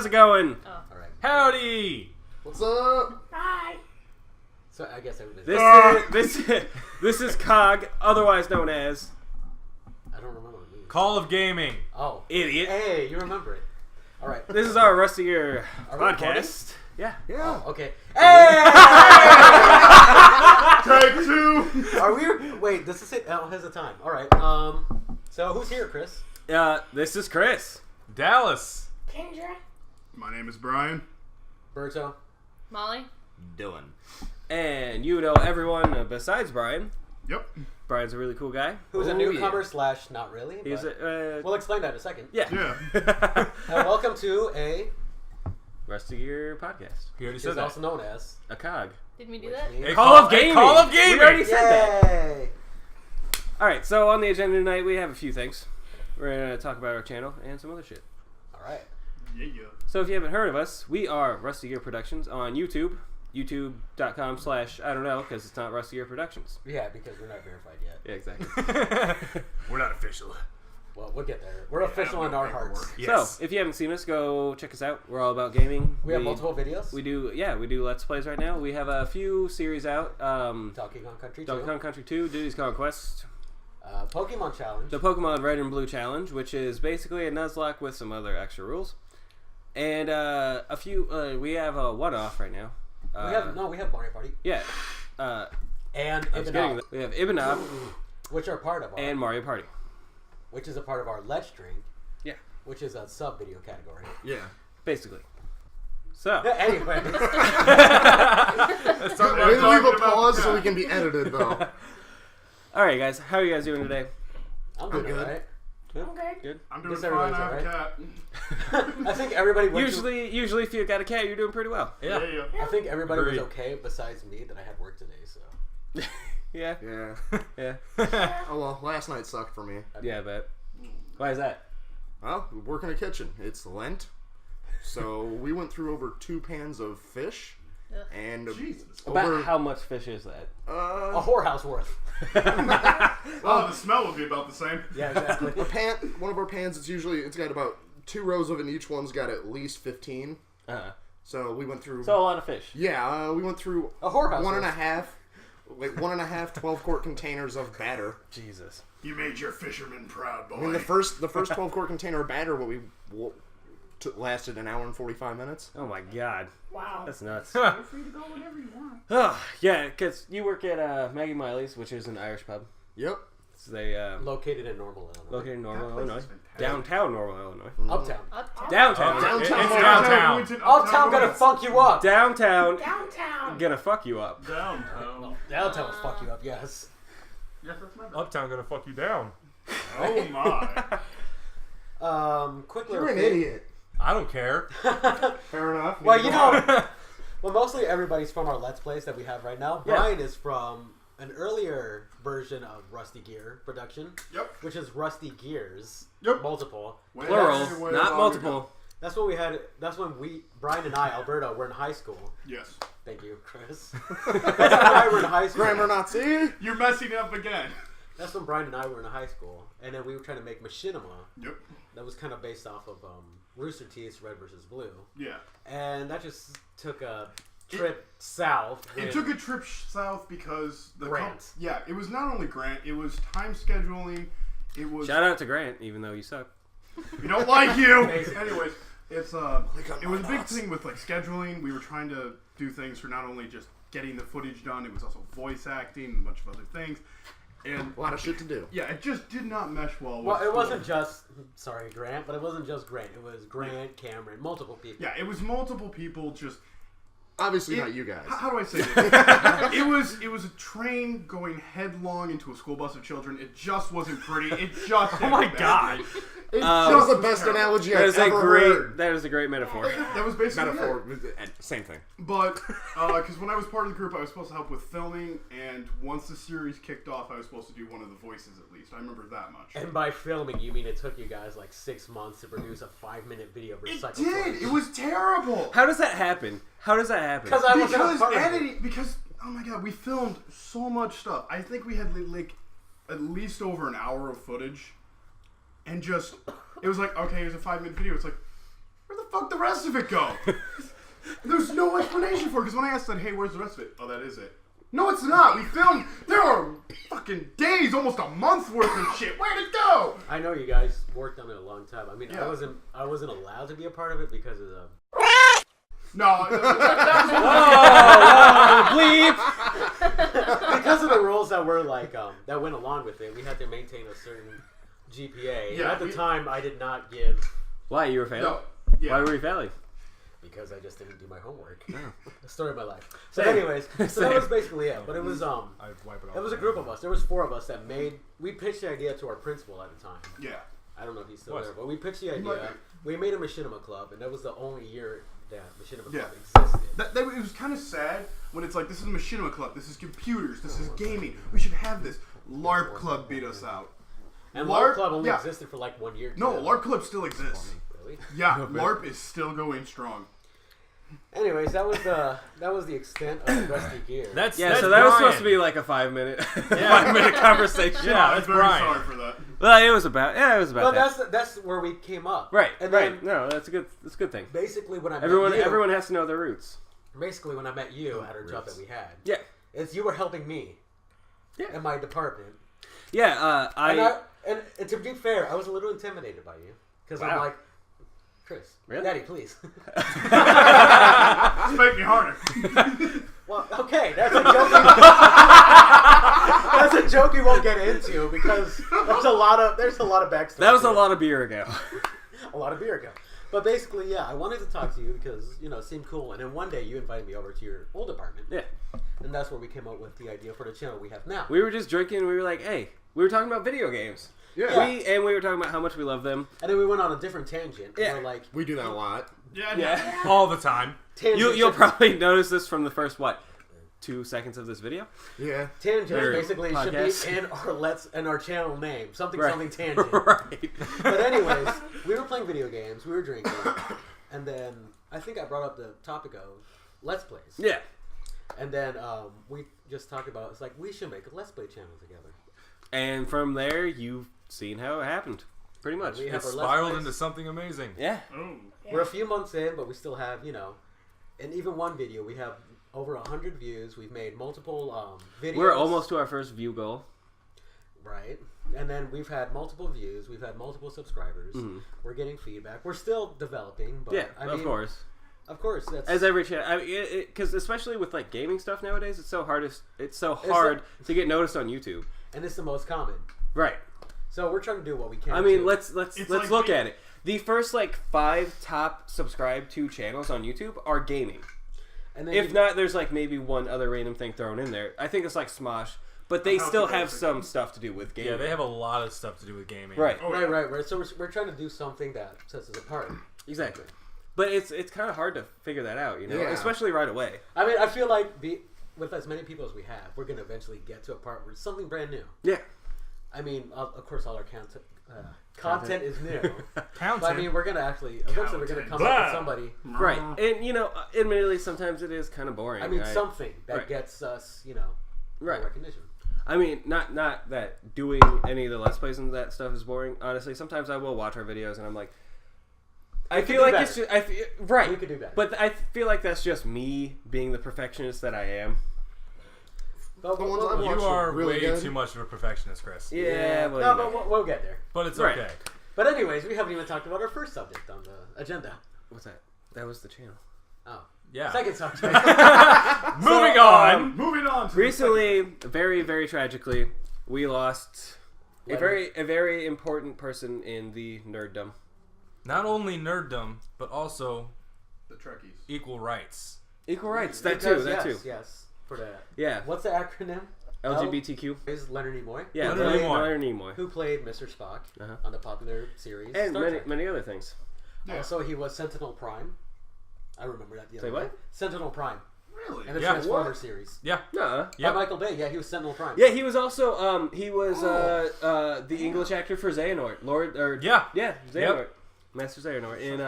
how's it going? Oh. All right. Howdy! What's up? Hi. So I guess everybody's. This is C.O.G, otherwise known as... I don't remember what it means. Call of Gaming. Oh. Idiot. Hey, you remember it. All right. This is our Rusty Gear Are we podcast. Yeah. Oh, okay. Hey! Take two. Are we? Wait, does this hit? Oh, has a time. All right. So who's here, Chris? This is Chris. Dallas. Kendra. My name is Brian. Berto. Molly. Dylan. And you know everyone besides Brian. Yep. Brian's a really cool guy. Who's a Oh, newcomer yeah. / not really. He's a, We'll explain that in a second. yeah. Yeah. And welcome to a. Rusty Gear podcast. He already Is said that. also known as. A C.O.G. Did we do which that? means- A Call of Gaming. Call of Gaming. We already said that. Yay! Alright, so on the agenda tonight we have a few things. We're going to talk about our channel and some other shit. All right. Yeah. So if you haven't heard of us, we are Rusty Gear Productions on YouTube. YouTube.com/ I don't know, because it's not Rusty Gear Productions. Yeah, because we're not verified yet. Yeah, exactly. We're not official. Well, we'll get there. We're official in our hearts. Yes. So if you haven't seen us, go check us out. We're all about gaming. We have multiple videos. We do Let's Plays right now. We have a few series out. Donkey Kong Country 2. Donkey Kong Country 2, Diddy's Conquest, Pokemon Challenge. the Pokemon Red and Blue Challenge, which is basically a Nuzlocke with some other extra rules. And a few, we have a one-off right now. We have Mario Party. Yeah. And I was getting Ibanob, that. We have Ibanob which are part of our, and Mario Party. which is a part of our Let's Drink. Yeah. Which is a sub-video category. Yeah. Basically. So. Anyway. Let's talk We about leave a talking about pause the so we cat. can be edited, though. Alright, guys. How are you guys doing today? I'm doing good. alright. Good? Okay. Good? I'm doing Guess fine. everybody's I have a alright. cat. I think everybody went Usually if you got a cat, you're doing pretty well. Yeah. I think everybody was Agreed. okay besides me that I had work today, so. Yeah. Yeah. Yeah. Oh, well, last night sucked for me. Yeah, I bet. Why is that? Well, we work in a kitchen. It's Lent. So we went through over 2 pans of fish. Ugh. And About over, how much fish is that? A whorehouse worth. Oh, the smell would be about the same. Yeah, exactly. one of our pans, it's got about 2 rows of it, and each one's got at least 15. Uh-huh. So we went through... So a lot of fish. Yeah, we went through A whorehouse one and a worth. half 12-quart containers of batter. Jesus. You made your fisherman proud, boy. I mean, the first 12-quart container of batter, lasted an hour and 45 minutes. Oh my god. Wow. That's nuts. Feel free to go whenever you want. Oh, yeah, because you work at Maggie Miley's, which is an Irish pub. Yep. So they Located in Normal, Illinois. located in Normal, That place Illinois. is fantastic. Downtown Normal, Illinois. Uptown. Uptown. Downtown. It's Downtown. downtown. Uptown gonna fuck you up. Downtown. Downtown. Gonna fuck you up. Downtown. Downtown will fuck you up, yes. Yes, that's my bad. Uptown gonna fuck you down. Oh my. Quick You're little an thing. idiot. I don't care. Fair enough. Well, you know, well, mostly everybody's from our Let's Plays that we have right now. Yeah. Brian is from an earlier version of Rusty Gear production, Yep. which is Rusty Gears. Yep. Multiple. Way Plural, way not long multiple. ago. That's when we had. That's when Brian and I, Alberto, were in high school. Yes. Thank you, Chris. That's when I were in high school. Grammar Nazi. You're messing up again. That's when Brian and I were in high school, and then we were trying to make machinima. Yep. That was kind of based off of Rooster Teeth's Red vs. Blue, Yeah. and that just took a trip south. It with- took a trip south because the Grant. Yeah, it was not only Grant. It was time scheduling. It was. Shout out to Grant, even though you suck. We don't like you. Amazing. Anyways, it's got it was a my big thoughts. thing with like scheduling. We were trying to do things for not only just getting the footage done. It was also voice acting and a bunch of other things. And A lot of shit to do. yeah, it just did not mesh well with Well, it school. wasn't just Grant, but it wasn't just Grant. It was Grant, Cameron, multiple people. Yeah, it was multiple people just. Obviously not you guys. How do I say this? it was a train going headlong into a school bus of children. It just wasn't pretty. It just. Oh my god. It's just the best terrible. analogy That I've is a ever great. heard. That is a great metaphor. That was basically Metaphor. it. Same thing. But because when I was part of the group, I was supposed to help with filming, and once the series kicked off, I was supposed to do one of the voices at least. I remember that much. And by filming, you mean it took you guys like 6 months to produce a 5-minute video of It recycled did. footage? It was terrible. How does that happen? How does that happen? Because I was Because part of it. editing. Because oh my god, we filmed so much stuff. I think we had like at least over an hour of footage, and just it was like, okay, here's a 5-minute video. It's like, where the fuck the rest of it go? There's no explanation for it, because when I asked, said, hey, where's the rest of it? Oh, that is it. No, it's not. We filmed, there are fucking days, almost a month worth of shit. Where'd it go? I know you guys worked on it a long time. I mean, Yeah. I wasn't allowed to be a part of it because of the... No, Bleep. because of the rules that were like that went along with it. We had to maintain a certain GPA. Yeah, and at the time, I did not give Why you were failing? no. Yeah. Why were you failing? because I just didn't do my homework. The story of my life. So, Same. anyways, so that was basically it. But it was I'd wipe it off. it was a group of us. There was 4 of us that made. We pitched the idea to our principal at the time. Yeah. I don't know if he's still What? there, but we pitched the might idea. We made a machinima club, and that was the only year that machinima Yeah. club existed. It was kind of sad when it's like, this is a machinima club, this is computers, this is gaming. We should have this. LARP Club beat us out. And LARP LARP Club only yeah. existed for like 1 year. No, too. LARP Club still exists. Really? Yeah, LARP is still going strong. Anyways, that was the extent of Rusty Gear. That's Yeah, that's so that was Brian. supposed to be like a 5-minute, 5-minute conversation. Yeah, I'm that's very Brian. sorry for that. Well, it was about Well, that. that's where we came up. Right, And right. then No, that's a good thing. basically when I Everyone met you, everyone has to know their roots. basically when I met you at our job that we had, Yeah, is you were helping me. Yeah. In my department. yeah. And to be fair, I was a little intimidated by you because I'm Wow. like, Chris, Really? Daddy, please. Spank me harder. Well, okay, that's a joke. That's a joke we won't get into because there's a lot of backstory. That was to a it. lot of beer ago. A lot of beer ago. But basically, yeah, I wanted to talk to you because, it seemed cool. And then one day you invited me over to your old apartment. Yeah, And that's where we came up with the idea for the channel we have now. we were just drinking. And we were like, hey, we were talking about video games. Yeah. We were talking about how much we love them. And then we went on a different tangent. Yeah. And we're like, We do that a lot. Yeah. all the time. You'll probably notice this from the first 2 seconds of this video. Yeah. Tangent Or basically podcast. should be in our channel name. Something Right. tangent. Right. But anyways, we were playing video games, we were drinking, and then I think I brought up the topic of Let's Plays. Yeah. And then we just talked about, it's like, we should make a Let's Play channel together. And from there, you've seen how it happened. Pretty much. We It have our Let's spiraled Plays. into something amazing. Yeah. Oh. We're a few months in, but we still have, and even one video, we have over 100 views. We've made multiple videos. We're almost to our first view goal. Right. And then we've had multiple views. We've had multiple subscribers. We're getting feedback. We're still developing, but Yeah, I mean, of course. Of course, that's As every channel, I mean, because especially with like gaming stuff nowadays, it's so hard to get noticed on YouTube. and it's the most common. Right. So we're trying to do what we can. I mean, to- let's It's look like at it. The first 5 top subscribed to channels on YouTube are gaming. and then If not, there's maybe one other random thing thrown in there. I think it's Smosh, but they How still to have basic. some stuff to do with gaming. Yeah, they have a lot of stuff to do with gaming. Right. Oh, yeah. right. So we're trying to do something that sets us apart. Exactly. But it's kind of hard to figure that out, Yeah. especially right away. I mean, I feel like with as many people as we have, we're gonna eventually get to a part where it's something brand new. Yeah. I mean, of course, all our content is new. Counting. But I mean, we're gonna eventually we're gonna come up Blah. with somebody. Right. And admittedly, sometimes it is kind of boring. I mean, something that Right. gets us, Right. recognition. I mean, not that doing any of the Let's Plays and that stuff is boring. Honestly, sometimes I will watch our videos and I'm like, I could feel do like better. it's just, right. We could do better. But I feel like that's just me being the perfectionist that I am. But The ones I've we'll, You watched are really way good. too much of a perfectionist, Chris. Yeah, well, no, you know. but we'll get there. But it's Right. okay. But anyways, we haven't even talked about our first subject on the agenda. What's that? That was the channel. Oh, Yeah. second subject. Moving So, on. Moving on. To Recently, very, very tragically, we lost a Leonard. very important person in the nerddom. Not only nerddom, but also the Trekkies. equal rights. Equal rights. That Because, too. That too. Yes. For that. Yeah. What's the acronym? LGBTQ. Is Leonard Nimoy. Yeah. Leonard Nimoy. Leonard Nimoy. Who played Mr. Spock Uh-huh. on the popular series And Star many, Trek. many other things. Yeah. Also, he was Sentinel Prime. I remember that the other Say what? day. Sentinel Prime Really? in the Yeah. Transformers series. Yeah. No. Yep. By Michael Bay. Yeah, he was Sentinel Prime. Yeah, he was also the English actor for Xehanort, Yeah. Xehanort, Master Xehanort in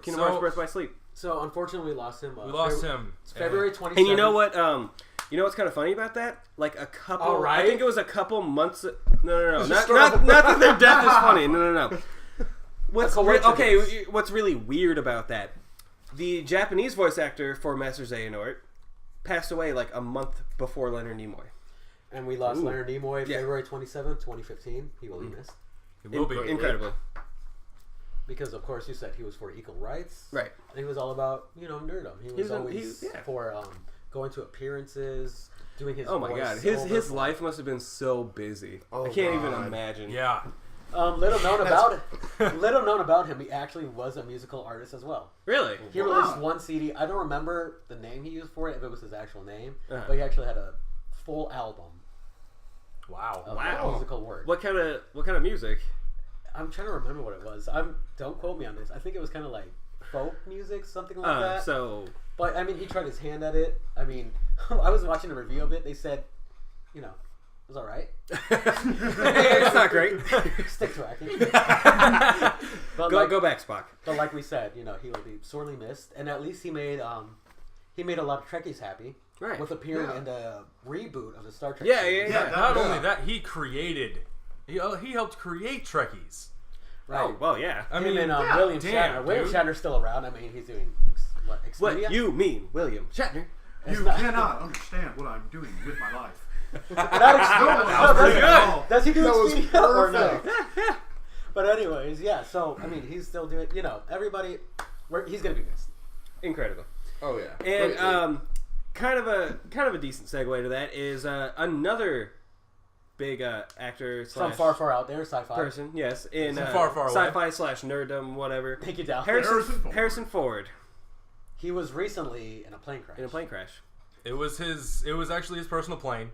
Kingdom So- Hearts: Birth by Sleep. So unfortunately, we lost him. We lost him. It's February 27th. And you know what? You know what's kind of funny about that? Like a couple. All right. I think it was a couple months. No. just Not start off- that their death is funny. No. what's coincidence. what's really weird about that? The Japanese voice actor for Master Xehanort passed away like a month before Leonard Nimoy. And we lost Leonard Nimoy Yeah. February 27th, 2015. He will be missed. It will be. Incredibly. Because, of course, you said he was for equal rights. Right. And he was all about, nerdom. He was always yeah. for going to appearances, doing his Oh my god, his life must have been so busy. Oh, I can't even God. imagine. Yeah. Little known about him, he actually was a musical artist as well. Really? He released one CD. I don't remember the name he used for it, if it was his actual name, Uh-huh. but he actually had a full album Wow. of musical work. What kind of music? I'm trying to remember what it was. Don't quote me on this. I think it was kind of like folk music, something like that. So But I mean, he tried his hand at it. I mean, I was watching a review of it. They said, it was all right. it's not great. Stick to acting. But Go back, Spock. But like we said, he will be sorely missed. And at least he made a lot of Trekkies happy. Right. With appearing in the reboot of the Star Trek. Yeah, series. yeah. Not only that, he helped create Trekkies. Right. Oh well, yeah. I Him mean, and damn, William Shatner. William dude. Shatner's still around. I mean, he's doing Expedia? What you mean, William Shatner? It's You not- cannot understand what I'm doing with my life. Does he do That was Expedia or no? perfect. But anyways, yeah. So I mean, he's still doing. Everybody. He's gonna be missed. Incredible. Oh yeah. And kind of a decent segue to that is another big actor From slash far out there, sci-fi. person. Yes, in From far away. sci-fi slash nerddom, whatever. Thank you, Dallas. Harrison Ford He was recently in a plane crash. in a plane crash. It was actually his personal plane.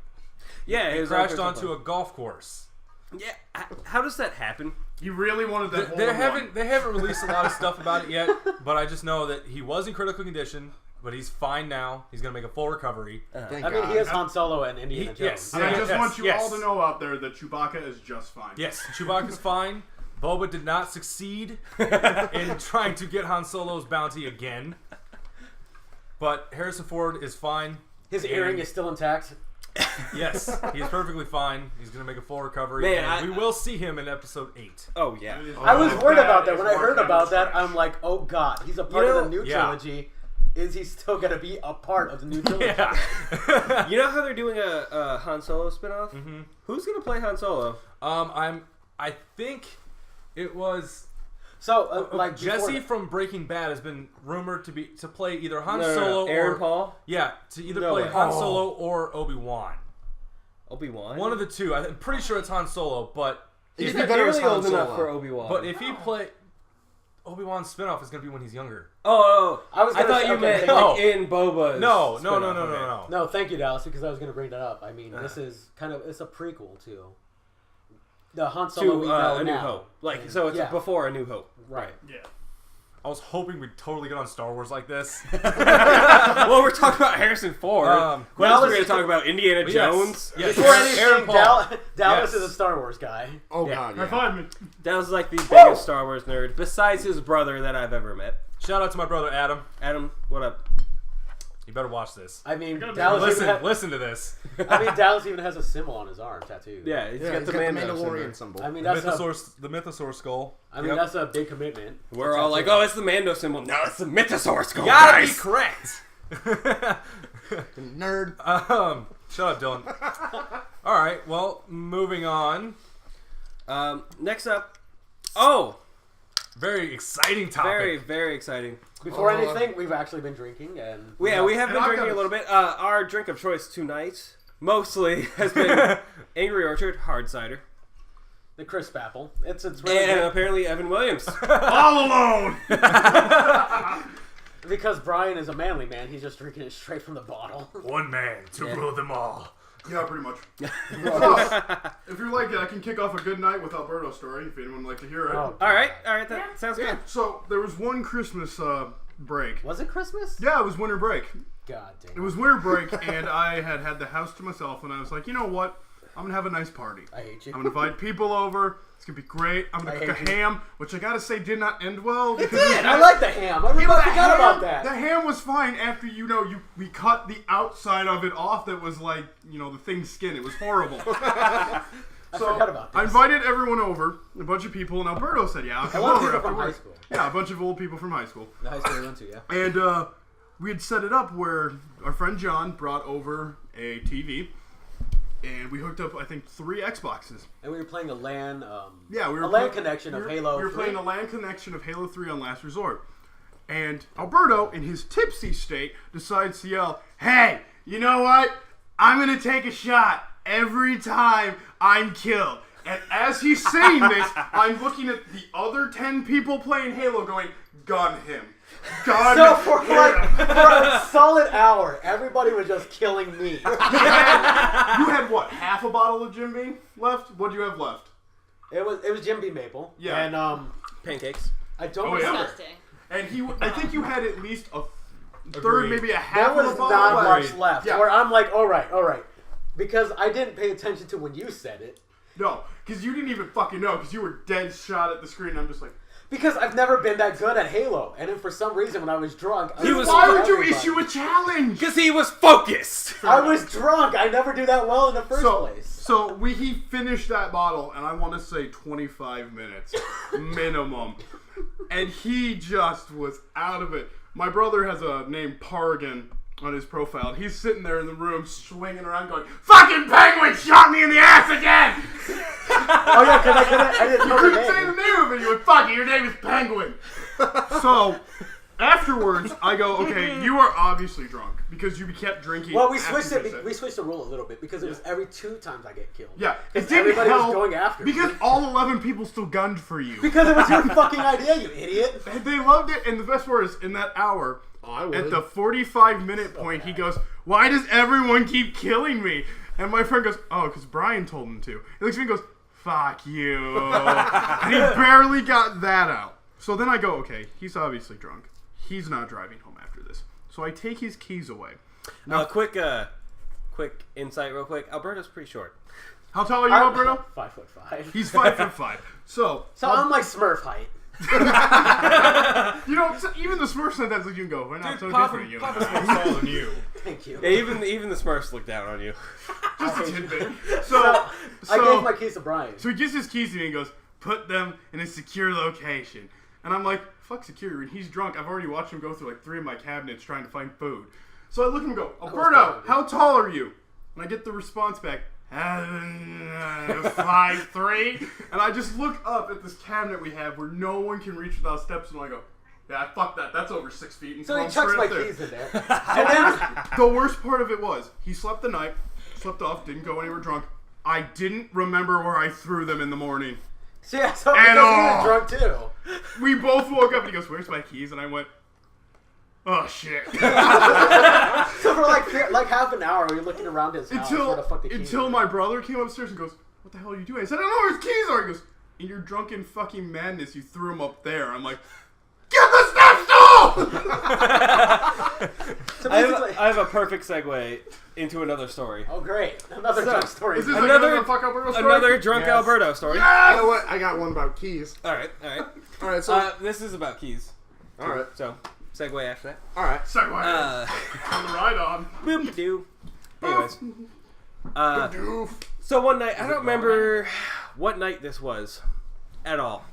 Yeah, He crashed onto a golf course. Yeah, how does that happen? You really wanted that. They haven't released a lot of stuff about it yet, but I just know that he was in critical condition, but he's fine now. He's gonna make a full recovery. Thank I mean, God. he is Han Solo and Indiana Jones. yes. And I just Yes, want you yes. all to know out there that Chewbacca is just fine. Yes, Chewbacca's fine. Boba did not succeed in trying to get Han Solo's bounty again. But Harrison Ford is fine. His And- earring is still intact. Yes, he is perfectly fine. He's going to make a full recovery. Man, and we will see him in episode 8. Oh yeah. I was worried about that. When I It's heard working about on that, the I'm like, oh god, he's a part of the new yeah. trilogy. Is he still gonna be a part of the new trilogy? Yeah. You know how they're doing a Han Solo spinoff? Mm-hmm. Who's gonna play Han Solo? I think it was So, like Jesse before- from Breaking Bad has been rumored to play either Han No, Solo Aaron or Paul, yeah, to either No play way. Han Solo or Obi-Wan. Obi-Wan. One of the two. I'm pretty sure it's Han Solo, but He'd He's be not better as nearly Han old enough Solo. for Obi-Wan. if he play Obi-Wan's spinoff is going to be when he's younger. Oh, I was I gonna thought say- you okay, meant no. like in Boba's. No. spinoff. Okay. No, thank you, Dallas, because I was gonna bring that up. I mean, this is it's a prequel to the Han Solo we To know A New now. Hope. Like, And- so it's yeah. before A New Hope. Right. Yeah. I was hoping we'd totally get on Star Wars like this. Well, we're talking about Harrison Ford. What else are we Dallas- going to talk about? Indiana But Jones? Yes. Before Aaron anything, Paul. Dallas Yes. is a Star Wars guy. Oh Yeah. God. High Yeah. five me. That was like the biggest Star Wars nerd, besides his brother that I've ever met. Shout out to my brother Adam. Adam, what up? You better watch this. I mean, gotta be- Listen to this. Dallas even has a symbol on his arm tattooed. Yeah, he's Yeah, got he's the got the Mando symbol. Mandalorian symbol. I mean, The that's Mythosaur skull. I mean, Yep. that's a big commitment. We're all like, oh, it's the Mando symbol. No, it's the Mythosaur skull, Gotta be guys. correct. Nerd. Shut up, Dylan. All right. Well, moving on. Next up. Oh, Very exciting topic. very, very exciting. Before anything, we've actually been drinking, and We have And been I've drinking got a little bit. Our drink of choice tonight mostly has been Angry Orchard hard cider. the crisp apple. It's really And good apparently Evan Williams. All alone. because Brian is a manly man. He's just drinking it straight from the bottle. One man to rule them all. Yeah, pretty much. Plus, if you're like it, I can kick off a good night with Alberto's story, if anyone would like to hear it. Oh. All right, that sounds good. So, there was one Christmas break. Was it Christmas? Yeah, it was winter break. God damn. It was winter break, and I had the house to myself, and I was like, you know what? I'm going to have a nice party. I hate you. I'm going to invite people over. It's going to be great. I'm going I to cook a hate you. ham, which I got to say did not end well. It because did. I like the ham. I really forgot about that. The ham was fine after, we cut the outside of it off that was like, the thing's skin. It was horrible. So forgot about this. I invited everyone over, a bunch of people, and Alberto said, "Yeah, I'll A come lot of over people after from high work." school. Yeah, a bunch of old people from high school. The high school we went to, yeah. And we had set it up where our friend John brought over a TV, and we hooked up, I think, 3 Xboxes. And we were playing a LAN. Yeah, we were a LAN play- connection we of were- Halo. We were 3. playing a LAN connection of Halo 3 on Last Resort. And Alberto, in his tipsy state, decides to yell, "Hey, you know what? I'm going to take a shot every time I'm killed." And as he's saying this, I'm looking at the other 10 people playing Halo going, "Gun him. Gun So for him." a solid hour, everybody was just killing me. You had what? Half a bottle of Jim Beam left? What do you have left? It was Jim B. Maple. Yeah. And Pancakes. I don't Oh, yeah. remember. Disgusting. And I think you had at least a third, Agreed. maybe a half There of was a bottle not left. much left. Yeah. Where I'm like, all right. Because I didn't pay attention to when you said it. No, because you didn't even fucking know, because you were dead shot at the screen. I'm just like, Because I've never been that good at Halo. And then for some reason, when I was drunk, I was why killing would you everybody. issue a challenge? Because he was focused. I was drunk. I never do that well in the first place. So he finished that bottle, and I want to say 25 minutes minimum, and he just was out of it. My brother has a name Pargan on his profile. He's sitting there in the room swinging around going, "Fucking penguin shot me in the ass again!" Oh yeah, because I didn't know You the couldn't say the name. name of it. You went, "Fuck it, your name is Penguin." So afterwards, I go, "Okay, you are obviously drunk because you kept drinking." Well, we after switched you it. said- We switched the rule a little bit because it was every 2 times I get killed. Yeah, it Because didn't everybody help was going after me. because all 11 people still gunned for you. Because it was your fucking idea, you idiot. And they loved it, and the best part is, in that hour, I would. at the 45-minute point, he goes, "Why does everyone keep killing me?" And my friend goes, "Oh, because Brian told him to." He looks at me and goes, "Fuck you." And he barely got that out. So then I go, okay, he's obviously drunk. He's not driving home after this. So I take his keys away. Now, Quick insight, real quick. Alberto's pretty short. how tall are you, Alberto? 5'5". He's 5'5". So I'm like Smurf height. you know, even the Smurfs sometimes look at you and go, "We're not so different." You know? Papa's more tall than you. Thank you. Yeah, even the Smurfs look down on you. Just a tidbit. So I gave my keys to Brian. So he gives his keys to me and goes, "Put them in a secure location." And I'm like, "Fuck secure." And he's drunk. I've already watched him go through like 3 of my cabinets trying to find food. So I look at him and go, "Alberto, how tall are you?" And I get the response back, 5'3". And I just look up at this cabinet we have where no one can reach without steps, and I go, "Yeah, fuck that. That's over 6 feet." And So throw he 'em chucks straight my up there. keys in there. And then, The worst part of it was, he slept the night, slept off, didn't go anywhere drunk. I didn't remember where I threw them in the morning. yeah, so And because he was drunk too. We both woke up and he goes, "Where's my keys?" And I went, "Oh shit." So for like half an hour, we were looking around his house where the fuck the keys until were. my brother came upstairs and goes, "What the hell are you doing?" I said, "I don't know where his keys are." He goes, "In your drunken fucking madness, you threw them up there." I'm like, "Get the step stool!" So I basically, have a perfect segue into another story. oh great, another So, drunk story. Is this Another- like fuck up real story? Another drunk Yes. Alberto story. You know what? I got one about keys. All right. All right, so This is about keys. all right, So, segue after that. all right. Segue. On the ride on. Boop doo. Anyways. Doof. So one night, I don't remember what night this was at all.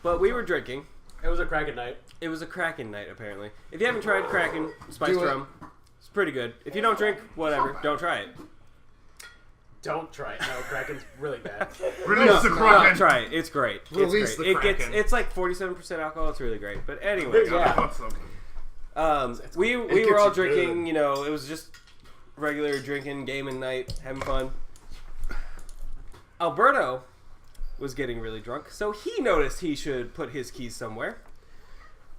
But we were drinking. It was a cracking night. It was a Kraken night, apparently. If you haven't tried Kraken spiced Do it. rum, it's pretty good. If you don't drink, whatever, don't try it. Don't try it. No, Kraken's really bad. Release the No, Kraken. try it. It's great. Release It's the great. Kraken. It's like 47% alcohol. It's really great. But anyway, Yeah. Awesome. we It were gets all you drinking. good. You know, it was just regular drinking, gaming night, having fun. Alberto was getting really drunk, so he noticed he should put his keys somewhere.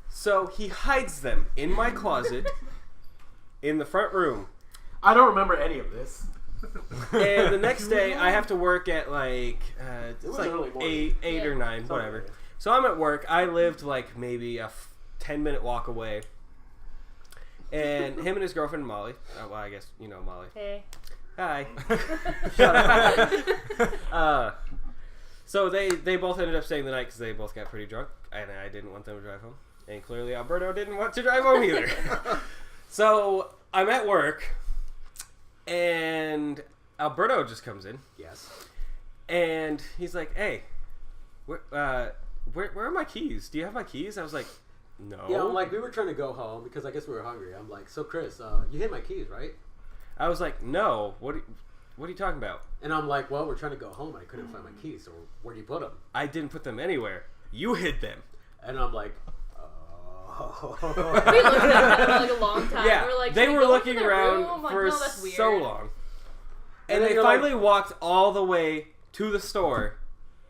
So he hides them in my closet in the front room. I don't remember any of this. And the next day, I have to work at like it's was like early morning. eight or nine, Something whatever. like that. So I'm at work. I lived like maybe a 10-minute walk away. And him and his girlfriend Molly. Oh, well, I guess you know Molly. Hey. Hi. Shut up. So they both ended up staying the night because they both got pretty drunk, and I didn't want them to drive home, and clearly Alberto didn't want to drive home either. So I'm at work, and Alberto just comes in, Yes. And he's like, "Hey, where are my keys? Do you have my keys?" I was like, "No." Yeah, I'm like, we were trying to go home because I guess we were hungry. I'm like, so Chris, you hid my keys, right? I was like, "No. What are you talking about?" And I'm like, well, we're trying to go home and I couldn't find my keys, so where do you put them? I didn't put them anywhere. You hid them. And I'm like, We looked at them for like a long time. Yeah, We were like, they "Should we were go looking into the around room?" I'm like, for no, that's weird. so long. And And then they you're finally like- walked all the way to the store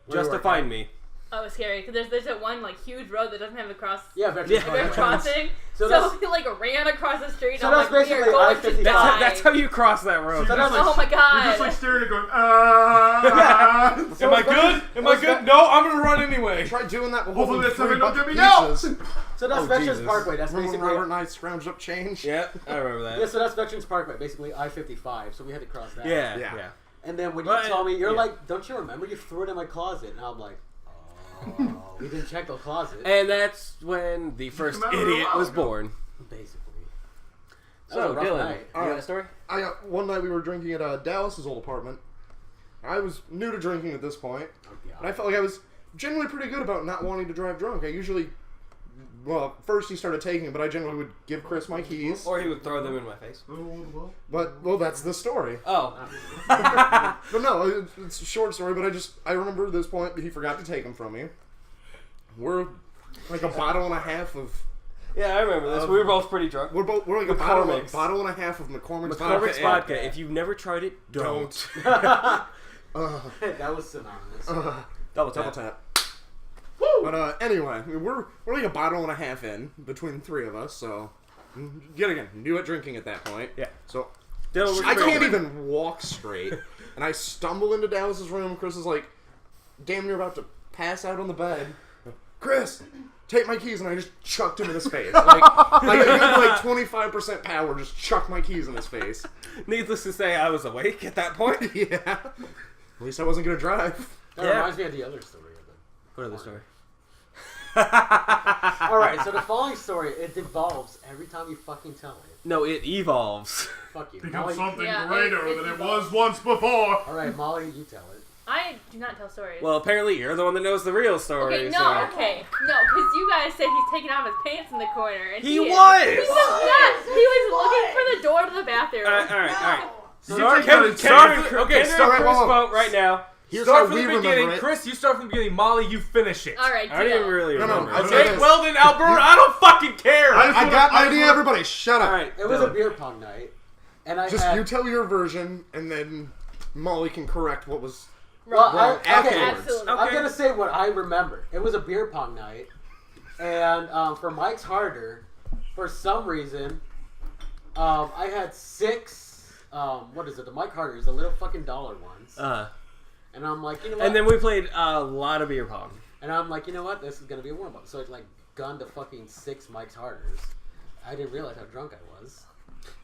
Where just you to work find at? me. Oh, it's scary because there's that one like huge road that doesn't have a cross. yeah, Veterans Yeah. Park. We're crossing, So so that's- we like ran across the street. So and I'm that's like, we are basically going to I-55. die. That's how you cross that road. So that's Oh my You're god! just like staring and going, Am I good? Am I good? No, I'm gonna run anyway. Try doing that with Hopefully holding that's something 3 don't bucket get me out. pizzas. So that's Oh, Veterans Jesus. Parkway. That's Remember when basically Robert and I scrounged up change? Yeah, I remember that. yeah. So that's Veterans Parkway, basically I-55. So we had to cross that. Yeah, Yeah. yeah. And then when you But- told me, you're yeah. like, don't you remember? You threw it in my closet, and I'm like, oh, we didn't check the closet. And that's when the first Remember a idiot while was ago. born. Basically. That So, was a rough Dylan, night. you got a story? One night we were drinking at Dallas's old apartment. I was new to drinking at this point, Oh, yeah. and I felt like I was generally pretty good about not wanting to drive drunk. I usually, well, first he started taking, but I generally would give Chris my keys. Or he would throw them in my face. But, well, that's the story. Oh. But no, it's a short story, but I remember at this point that he forgot to take them from me. We're like a bottle and a half of... Yeah, I remember this. We were both pretty drunk. We're like a McCormick's. bottle and a half of McCormick's McCormick's vodka. vodka. If you've never tried it, don't. That was synonymous. Double Double tap. tap. But anyway, we're like a bottle and a half in between the 3 of us, so yet again, new at drinking at that point. Yeah. So Dylan was I pretty can't drunk. even walk straight, and I stumble into Dallas's room. Chris is like, damn near about to pass out on the bed. Chris, take my keys, and I just chucked him in his face. Like a good, like 25% power, just chucked my keys in his face. Needless to say, I was awake at that point. Yeah. At least I wasn't gonna drive. That Yeah. reminds me of the other story of it. What other story? Alright, so the following story, it devolves every time you fucking tell it. No, it evolves. Fuck you. Become Molly, something Yeah, greater it than it evolves. was once before. Alright, Molly, you tell it. I do not tell stories. Well, apparently you're the one that knows the real story. okay, no, so. okay, no, because you guys said he's taking off his pants in the corner, and He is. was! He was not. He was looking for the door to the bathroom. Alright. Start Start whoa, whoa. vote right now. Here's Start how from we the remember beginning. it. Chris, you start from the beginning. Molly, you finish it. All right, I don't even really No, no, remember. I'd say Okay, this. well then, Alberta, I don't fucking care. I got my idea, everybody. Shut up. Alright. It was a beer pong night, and I Just had... you tell your version, and then Molly can correct what was Well, wrong okay, afterwards. Absolutely. I'm Okay. gonna say what I remember. It was a beer pong night, and for Mike's Harder, for some reason, I had 6. What is it? The Mike Harders, the little fucking dollar ones. And I'm like, you know what? And then we played a lot of beer pong. And I'm like, you know what? This is gonna be a warm up. So it's like gunned to fucking 6 Mike's Harders. I didn't realize how drunk I was.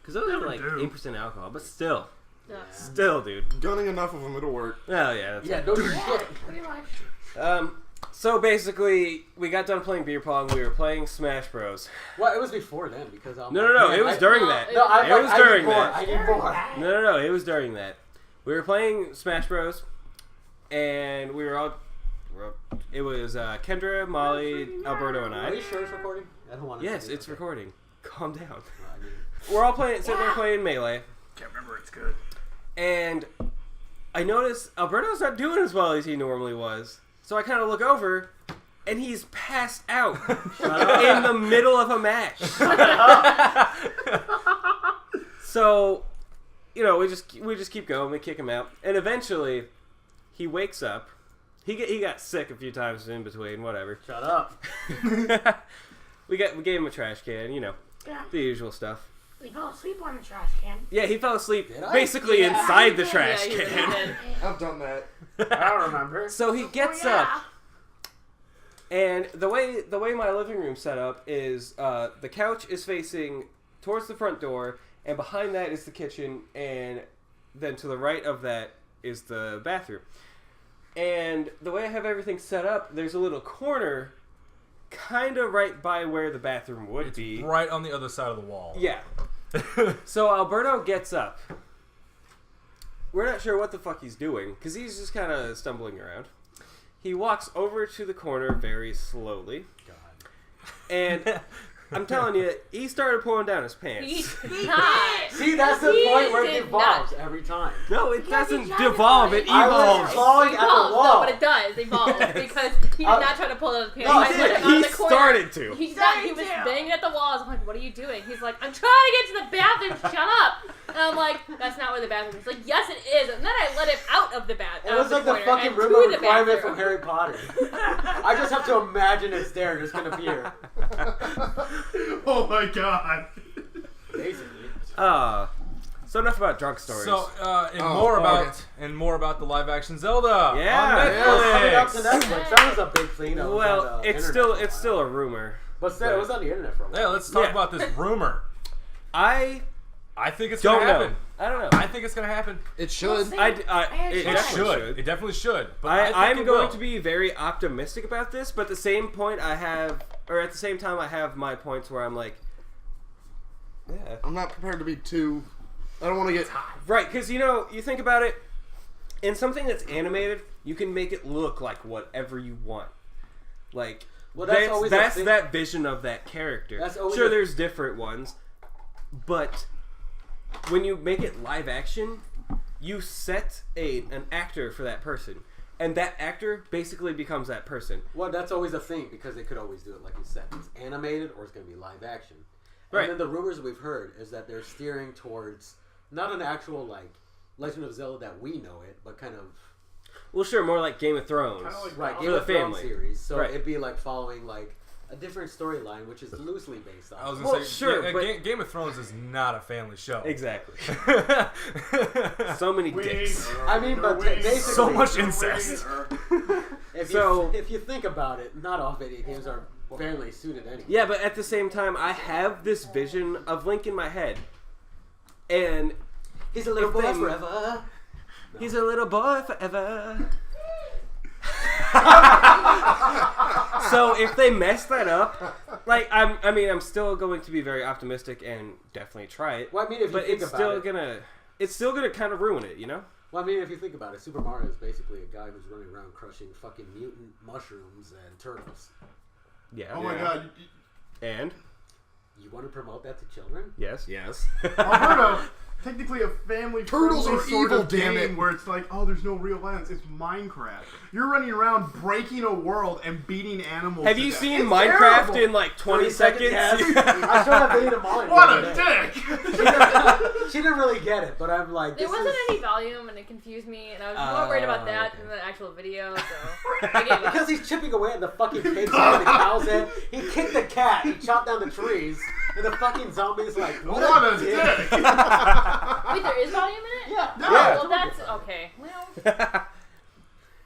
Because those are Never like do. 8% alcohol, but still. Yeah. Still, dude. Gunning enough of them, it'll work. Oh, yeah. That's Yeah, it. no shit. So basically, we got done playing beer pong. We were playing Smash Bros. Well, it was before then because I'm No, like, no, man, it was I- during No, that. No, I, It was I during need more. that. I need more. No, it was during that. We were playing Smash Bros. And we were all... It was Kendra, Molly, Alberto, and Are I. you sure it's recording? I don't want to. Yes, it's recording. Calm down. I mean, We're all sitting there playing Melee. Can't remember. It's good. And I noticed Alberto's not doing as well as he normally was. So I kind of look over, and he's passed out in the middle of a match. So, you know, we just keep going. We kick him out, and eventually, he wakes up. He got sick a few times in between. Whatever. Shut up. We gave him a trash can. You know, Yeah. the usual stuff. We fell asleep on the trash can. Yeah, he fell asleep Did I? basically Yeah. inside the trash Yeah, you can. did. I've done that. I don't remember. So he gets Oh, yeah. up, and the way my living room's set up is the couch is facing towards the front door, and behind that is the kitchen, and then to the right of that is the bathroom. And the way I have everything set up, there's a little corner, kind of right by where the bathroom would be. Right on the other side of the wall. Yeah. So Alberto gets up, we're not sure what the fuck he's doing because he's just kind of stumbling around. He walks over to the corner very slowly. God. And I'm telling you, he started pulling down his pants. He did not. See, that's the He point where it did evolves every time. No, it Because he doesn't tried to devolve. fight. It I was evolves. clawing at the Evolves, wall. no, but it does evolve because he did not try to pull out his pants. No, I he put did. him out He of the corner. started to. He was banging at the walls. I'm like, what are you doing? He's like, I'm trying to get to the bathroom. Shut up. And I'm like, that's not where the bathroom is. He's like, yes, it is. And then I let him out of the bathroom. It was like the fucking room of requirement from Harry Potter. I just have to imagine it's there and it's gonna appear. Oh my god. Basically. So enough about drunk stories. So, okay. more about the live action Zelda Yeah. on Coming up Netflix. to Netflix. That was a big thing. That was well, on the it's internet still for a a rumor. while. But still, it was on the internet for a while. Yeah, let's talk Yeah. about this rumor. I I think it's don't gonna know. happen. I don't know. I think it's gonna happen. It should. see. It It definitely should. It definitely should. But I I'm think it going will. to be very optimistic about this, but at the same point, at the same time, I have my points where I'm like, yeah, I'm not prepared to be too. I don't want to get. right, because you think about it, in something that's animated, you can make it look like whatever you want. Like, Well, that's always the that's thing- that vision of that character. That's always sure, the- there's different ones, but when you make it live action, you set an actor for that person, and that actor basically becomes that person. Well, that's always a thing because they could always do it like you said. It's animated or it's going to be live action. And Right. then the rumors we've heard is that they're steering towards not an actual like Legend of Zelda that we know it, but kind of Well, sure, more like Game of Thrones. Kinda like right For Game the of Thrones family. series. So Right. it'd be like following like a different storyline, which is loosely based I was on. gonna Well, say, sure, yeah, but- Game of Thrones is not a family show. Exactly. So many dicks. I mean, but basically, So much incest. if you think about it, not all video games are family suited anyway. Yeah, but at the same time, I have this vision of Link in my head, and He's a little If boy they- forever. he's a little boy forever. So if they mess that up, like I'm still going to be very optimistic and definitely try it. Well, I mean, if you But think it's about still gonna kind of ruin it, you know? Well, I mean, if you think about it, Super Mario is basically a guy who's running around crushing fucking mutant mushrooms and turtles. Yeah. Oh my god. And You want to promote that to children? yes. Yes. Alberto, technically a family Turtles friendly are sort evil, of damn game it. where it's like, oh, there's no real violence. It's Minecraft. You're running around breaking a world and beating animals. Have to you death. seen It's Minecraft terrible. in like 20 seconds? Yes. I showed that video to mine. What the a other day. dick! She didn't really get it, but I'm like, There this wasn't is... any volume, and it confused me, and I was more worried about that okay. than the actual video. So I gave up. Because he's chipping away at the fucking pig's head, the cow's head. He kicked the cat. He chopped down the trees. And the fucking zombie's like, what What a a dick. dick! Wait, there is volume in it? Yeah. Oh, Yeah. well, that's okay. Well,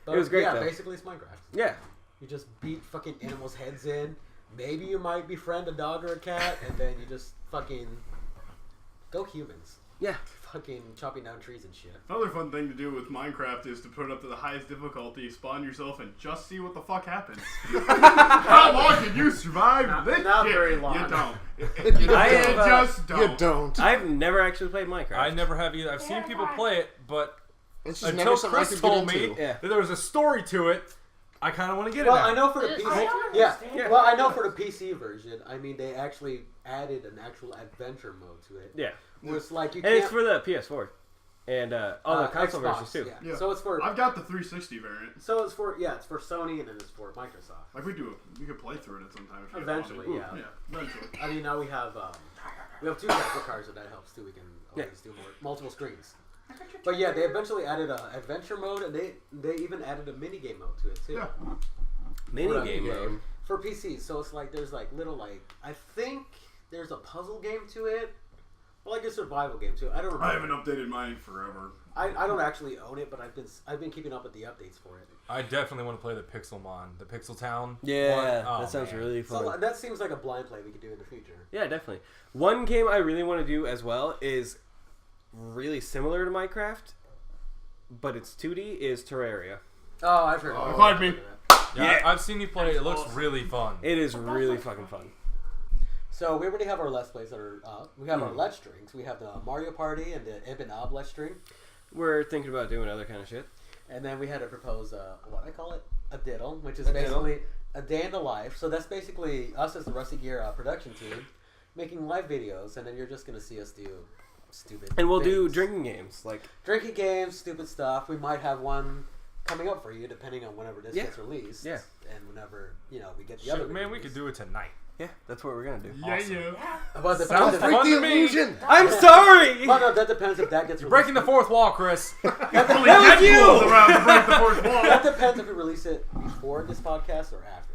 But, It was great, Yeah, though. basically it's Minecraft. Yeah. You just beat fucking animals' heads in. Maybe you might befriend a dog or a cat, and then you just fucking go humans. Yeah. Fucking chopping down trees and shit. Another fun thing to do with Minecraft is to put it up to the highest difficulty, spawn yourself, and just see what the fuck happens. How long can you survive this not shit? very long. You don't. I You have, just don't. You don't. I've never actually played Minecraft. I never have either. I've seen people play it, but It's just until never something I Chris could get told me into. Yeah. that there was a story to it, I kind of want to get Well, it now. I know for the I PC. don't Yeah. understand. Well, I know for the PC version. I mean, they actually added an actual adventure mode to it. Yeah. Where it's like you And can't. it's for the PS4 and all the console Xbox, versions too. Yeah. Yeah. So it's for. I've got the 360 variant. It's for Sony and then it's for Microsoft. Like we could play through it sometime. If you Eventually, wanted. yeah. Yeah, eventually. I mean, now we have two graphic cards, so that helps too. We can always do multiple screens. But yeah, they eventually added a adventure mode, and they even added a mini game mode to it too. Yeah. Mini For a game mode. for PC. So it's like there's like little I think there's a puzzle game to it, or like a survival game too. I don't remember. I haven't updated mine forever. I don't actually own it, but I've been keeping up with the updates for it. I definitely want to play the Pixelmon, the Pixel Town. Yeah, one. Oh, that sounds man. really fun. So that seems like a blind play we could do in the future. Yeah, definitely. One game I really want to do as well is really similar to Minecraft, but it's 2D, is Terraria. Oh, I've heard. Oh, pardon me. Yeah, Yeah. I've seen you play it. It looks really fun. It is really fucking fun. So we already have our Let's Plays that are up. We have our Let's Strings. We have the Mario Party and the Ib and Ob Let's String. we're thinking about doing other kind of shit. And then we had to propose what I call it, a diddle, which is A diddle? basically a day in the life. So that's basically us as the Rusty Gear production team making live videos, and then you're just gonna see us do stupid. And we'll do things. drinking games, like drinking games, stupid stuff. We might have one coming up for you, depending on whenever this Yeah. gets released. Yeah. And whenever we get the other. Shit, man, we release. could do it tonight. yeah, that's what we're gonna do. Yeah, yeah. But it Sounds depends fun if, to Break the me. illusion. I'm sorry. well, no, that depends if that gets You're released. breaking the fourth wall, Chris. That was you. Around to break the fourth wall. That depends if we release it before this podcast or after.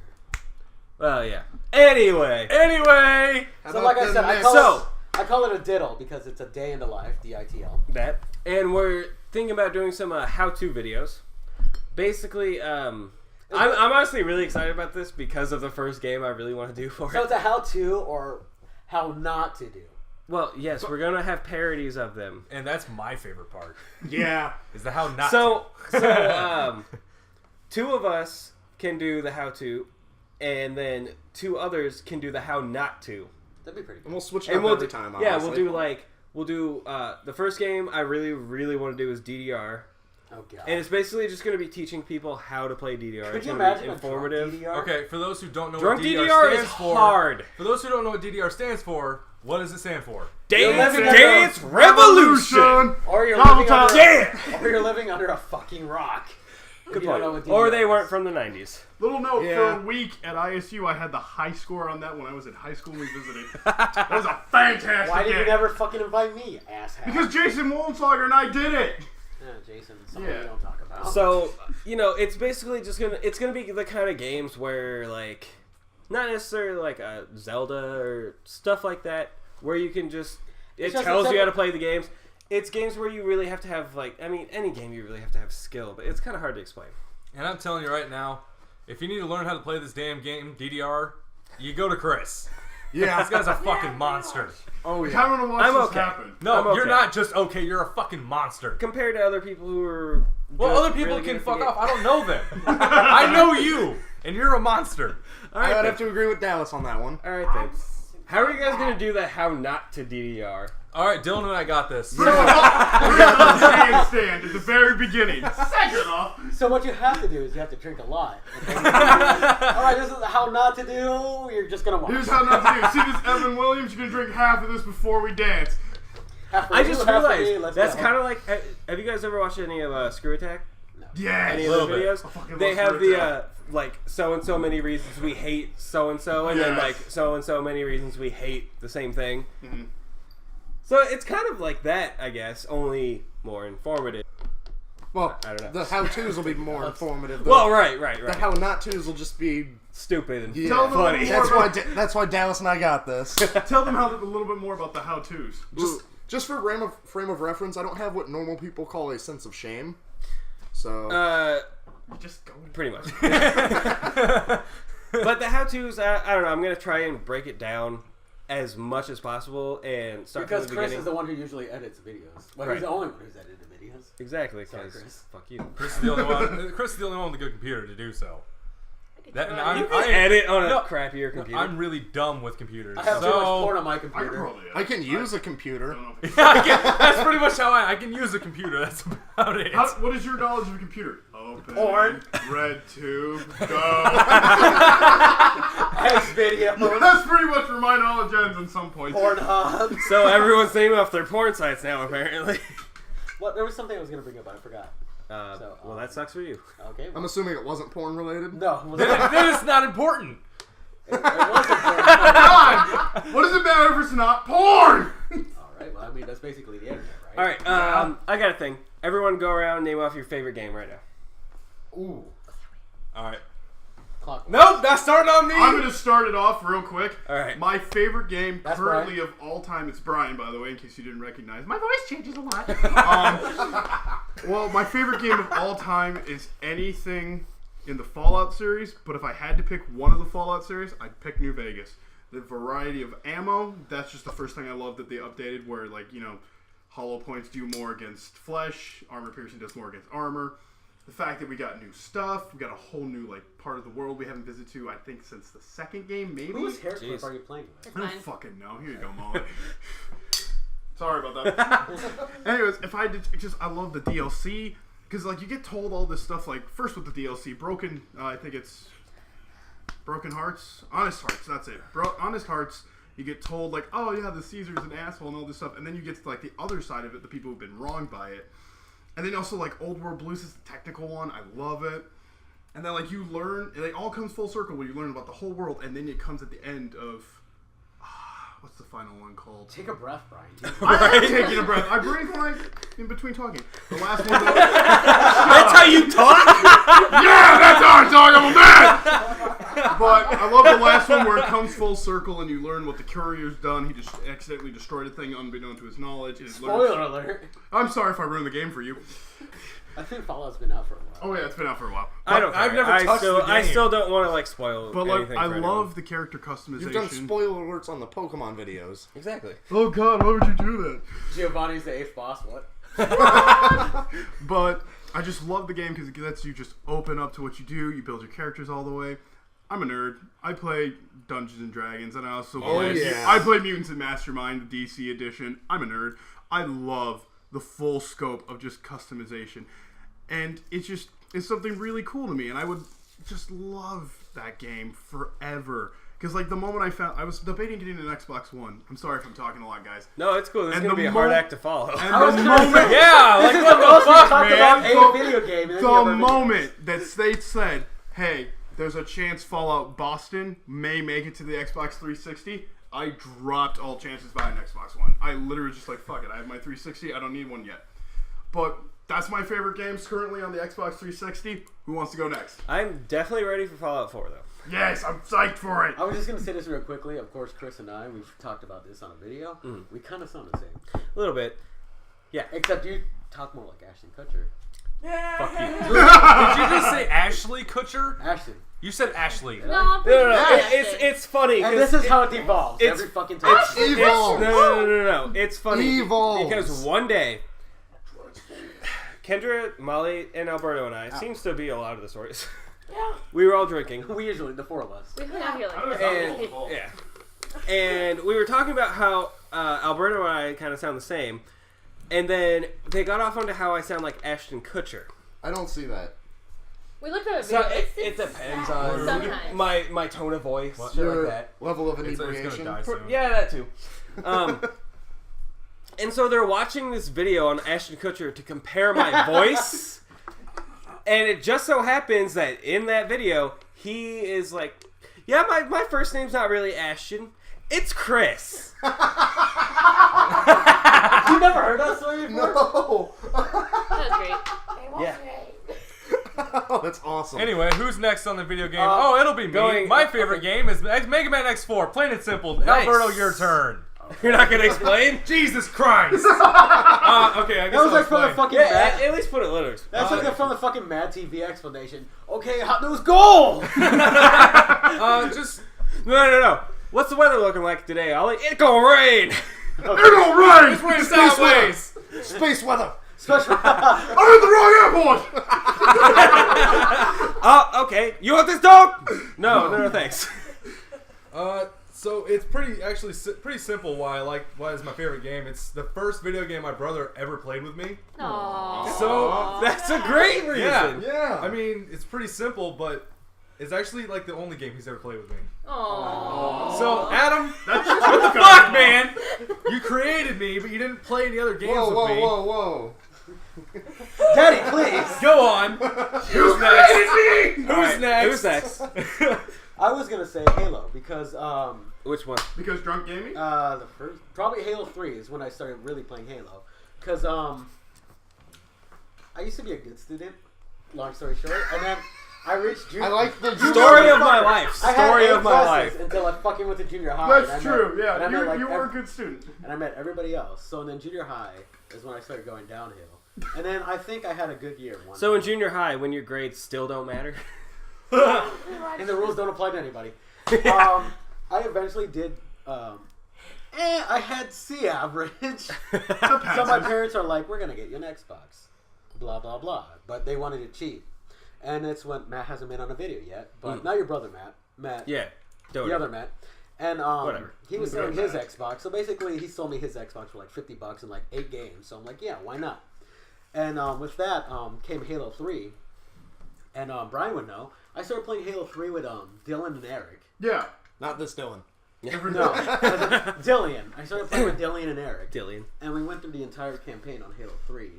Well, yeah. Anyway, Anyway, How So about like I the said, next- I call it a diddle because it's a day in the life, DITL. that, and we're thinking about doing some how-to videos. Basically, I'm honestly really excited about this because of the first game I really want to do for So it. it's a how-to or how not to do. Well, yes, we're gonna have parodies of them. and that's my favorite part. Yeah. Is the how not So, to. two of us can do the how-to, and then two others can do the how not to. That'd be pretty And good. we'll switch it And up we'll every do, time. yeah, Honestly. we'll do the first game I really, really want to do is DDR. Oh god. And it's basically just going to be teaching people how to play DDR. Could It's you gonna be imagine a informative. drunk DDR? Okay, for those who don't know Drunk what DDR, DDR stands is for, hard. For those who don't know what DDR stands for, what does it stand for? Dance living Dance Revolution. Or you're Double living under Yeah. or you're living under a fucking rock. Good You don't point. know what Or DDR they is. weren't from the 90s. Little note, Yeah. for a week at ISU, I had the high score on that when I was in high school and we visited. That was a fantastic Why did game. you never fucking invite me, asshat? Because Jason Wollenslager and I did it. Jason, something Yeah. we don't talk about. So, it's basically just it's gonna be the kind of games where, like, not necessarily like a Zelda or stuff like that, where you can it It's just tells a you how to play the games. It's games where you really have to have, like, I mean, any game you really have to have skill, but it's kind of hard to explain. And I'm telling you right now, if you need to learn how to play this damn game, DDR, you go to Chris. Yeah. This guy's a fucking monster. Oh I yeah. kind of want to watch I'm this okay. happen. No, I'm you're okay. not just okay, you're a fucking monster. Compared to other people who are Well, good- other people really good can at the fuck game. off. I don't know them. I know you, and you're a monster. All I right, would then. have to agree with Dallas on that one. All right, then. How are you guys gonna do that? How not to DDR? All right, Dylan and I got this. We're gonna handstand at the very beginning. Second off. So what you have to do is you have to drink a lot. And then alright, this is how not to do. You're just gonna watch. Here's how not to do. See this Evan Williams? You're gonna drink half of this before we dance. Half for I you, just half for me, realized let's that's go. kind of like. Have you guys ever watched any of Screw Attack? Yeah. Any of little the bit. videos? I fucking They love have Screw the Attack. like so and so many reasons we hate so and so, and then Yes. like so and so many reasons we hate the same thing. Mhm. So it's kind of like that, I guess, only more informative. Well, I don't know. the how-tos will be more informative. Well, right. The how-not-tos will just be. Stupid and Yeah. Tell them funny. more That's why Dallas and I got this. Tell them a little bit more about the how-tos. Just for frame of reference, I don't have what normal people call a sense of shame. So Just go. Pretty much. But the how-tos, I don't know. I'm gonna try and break it down as much as possible and start Because from the Chris beginning. is the one who usually edits videos. Well, Right. he's the only one who's edited videos. Exactly, Sorry, because Chris. fuck you. Chris is the only one. Chris is the only one with a good computer to do so. That, and You I'm, can I, edit on a no, crappier computer. I'm really dumb with computers. I have so too much porn on my I can computer. probably. I can use a computer. that's pretty much how I can use a computer. That's about it. What is your knowledge of a computer? Open. Porn. Red tube. Go. X video. That's pretty much where my knowledge ends in some points. Pornhub. So everyone's naming off their porn sites now, apparently. What? There was something I was gonna bring up, but I forgot. Well, that sucks for you. Okay. I'm assuming it wasn't porn related. No. Was Then it's not important. it wasn't porn. God! What does it matter if it's not porn? Alright, well, I mean, that's basically the internet, right? All right, I got a thing. Everyone go around and name off your favorite game right now. Ooh. All right. Clock. Nope, not starting on me. I'm gonna start it off real quick. All right. My favorite game That's currently of all time. It's Brian, by the way, in case you didn't recognize. My voice changes a lot. Well, my favorite game of all time is anything in the Fallout series. But if I had to pick one of the Fallout series, I'd pick New Vegas. The variety of ammo. That's just the first thing I love that they updated. Where hollow points do more against flesh. Armor piercing does more against armor. The fact that we got new stuff, we got a whole new part of the world we haven't visited to, I think, since the second game, maybe. Whose hair Jeez. clip are you playing with? It's I don't mine. fucking know. Here you go, Molly. Sorry about that. Anyways, if I did I love the DLC because like you get told all this stuff like first with the DLC, Broken. I think it's Broken Hearts, Honest Hearts. That's it. Honest Hearts. You get told like, oh yeah, the Caesar's an asshole and all this stuff, and then you get to like the other side of it, the people who've been wronged by it, and then also like Old World Blues is the technical one. I love it. And then like you learn, it all comes full circle where you learn about the whole world, and then it comes at the end of. What's the final one called? Take a breath, Brian. I am taking a breath. I breathe like in between talking. The last one. That's how you talk? Yeah, that's how I talk. I'm a man. But I love the last one where it comes full circle and you learn what the courier's done. He just accidentally destroyed a thing unbeknown to his knowledge. Spoiler alert. I'm sorry if I ruined the game for you. I think Fallout's been out for a while. Oh yeah, it's been out for a while. I don't care. I've never touched the game. I still don't want to like spoil But like, anything I for love anyone. the character customization. You've done spoiler alerts on the Pokemon videos. Exactly. Oh god, why would you do that? Giovanni's the 8th boss, what? But I just love the game because it lets you just open up to what you do. You build your characters all the way. I'm a nerd. I play Dungeons and Dragons, and I also I play Mutants and Mastermind, the DC edition. I'm a nerd. I love the full scope of just customization, and it's something really cool to me, and I would just love that game forever. Because like the moment I was debating getting an Xbox One. I'm sorry if I'm talking a lot, guys. No, it's cool. This is And going to the be a hard mo- act to follow. And I was the gonna moment, say, Yeah, like this is what the most the we fuck, talked man? about a video game. And then the never moment that they said, "Hey, there's a chance Fallout Boston may make it to the Xbox 360," I dropped all chances buying an Xbox One. I literally was just like, "Fuck it, I have my 360. I don't need one yet." But that's my favorite games currently on the Xbox 360. Who wants to go next? I'm definitely ready for Fallout 4, though. Yes, I'm psyched for it. I was just going to say this real quickly. Of course, Chris and I, we've talked about this on a video. We kind of sound the same. A little bit. Yeah. Except you talk more like Ashton Kutcher. Fuck you. Did you just say Ashley Kutcher? Ashton. You said Ashley. No, I'm pretty No. sure It's funny. And 'cause this is how it devolves it's- every fucking time. Evolve. No. It's funny. Evolves. Because one day, Kendra, Molly, and Alberto and I, seems to be a lot of the stories. Yeah. We were all drinking. We usually, the four of us. We hung out here like And, this. yeah. And we were talking about how Alberto and I kind of sound the same. And then they got off onto how I sound like Ashton Kutcher. I don't see that. We looked at a So video. it depends on Sometimes. my tone of voice, shit Your like that. level of It's inebriation. gonna die soon. Yeah, that too. And so they're watching this video on Ashton Kutcher to compare my voice. And it just so happens that in that video, he is like, yeah, my first name's not really Ashton. It's Chris. You never heard that story before? No. That was great. Hey, what's Yeah. your name? Oh, that's awesome. Anyway, who's next on the video game? It'll be me. My favorite game is Mega Man X4. Plain and simple. Nice. Alberto, your turn. You're not gonna explain? Jesus Christ. Okay, I guess That was I'll like from the explain. fucking Yeah, Mad. at least put it letters. That's like from the fucking Mad TV explanation. Okay, Hot News Gold! Just No. What's the weather looking like today, Ollie? It gonna rain. It don't rain. it's way sideways. Space weather. Special. I'm at the wrong airport. Oh, okay. You want this dog? No, thanks. So it's pretty simple. Why it's my favorite game. It's the first video game my brother ever played with me. Aww. So That's a great reason. yeah. Yeah. I mean, it's pretty simple, but it's actually like the only game he's ever played with me. Aww. So Adam, That's what the fuck, man? You created me, but you didn't play any other games with me. Whoa. Daddy, please. Go on. Who's next? Who's next? Who's next? I was gonna say Halo because Which one? Because drunk gaming. the first probably Halo 3 is when I started really playing Halo. Because I used to be a good student. Long story short, and then I reached junior. I like the Story of my life. I had Story A of my classes life. until I fucking went to junior high. and I That's met- true. and I Yeah, met, like, you were a good student. and I met everybody else. So then junior high is when I started going downhill. And then I think I had a good year. So in junior high, when your grades still don't matter? and the rules don't apply to anybody. I eventually did. I had C average. So my parents are like, "We're gonna get you an Xbox," blah blah blah. But they wanted to cheat, and it's when Matt hasn't been on a video yet. But not your brother Matt. Yeah. The other Matt. And Whatever. he was selling his Xbox. So basically, he sold me his Xbox for like $50 and like 8 games. So I'm like, yeah, why not? And with that came Halo 3. And Brian would know. I started playing Halo 3 with Dylan and Eric. Yeah. Not this Dylan. No, Dillian. I started playing with Dillian and Eric. Dillian. And we went through the entire campaign on Halo 3.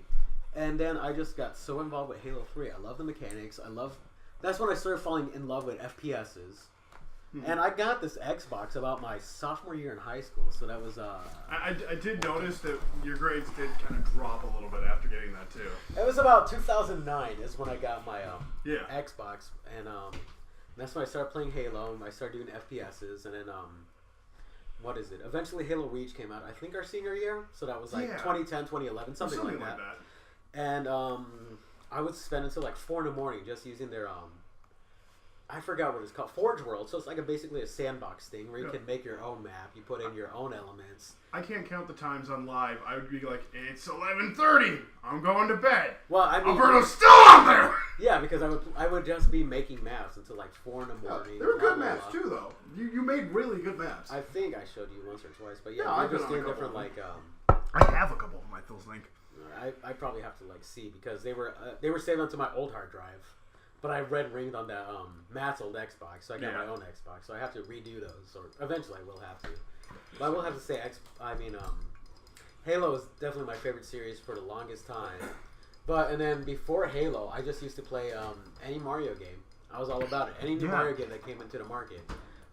And then I just got so involved with Halo 3. I love the mechanics. That's when I started falling in love with FPSs. And I got this Xbox about my sophomore year in high school. So that was... I did notice that your grades did kind of drop a little bit after getting that, too. It was about 2009 is when I got my Xbox. And that's when I started playing Halo. And I started doing FPSs. And then... what is it? Eventually Halo Reach came out, I think our senior year. So that was like 2010, 2011, something like that. And I would spend until like 4 in the morning just using their, I forgot what it's called, Forge World. So it's like basically a sandbox thing where you can make your own map. You put in your own elements. I can't count the times on live. I would be like, it's 11:30. I'm going to bed. Well, I mean, Alberto's still out there. Yeah, because I would just be making maps until like 4 in the morning. They were good maps too, though. You made really good maps. I think I showed you once or twice, but Yeah, I I've just been on doing a couple different of like. I have a couple of them, I think. I probably have to like see because they were saved onto my old hard drive, but I red ringed on that Matt's old Xbox, so I got my own Xbox, so I have to redo those, or eventually I will have to. But I will have to say, Halo is definitely my favorite series for the longest time. And then before Halo, I just used to play any Mario game. I was all about it. Any new Mario game that came into the market.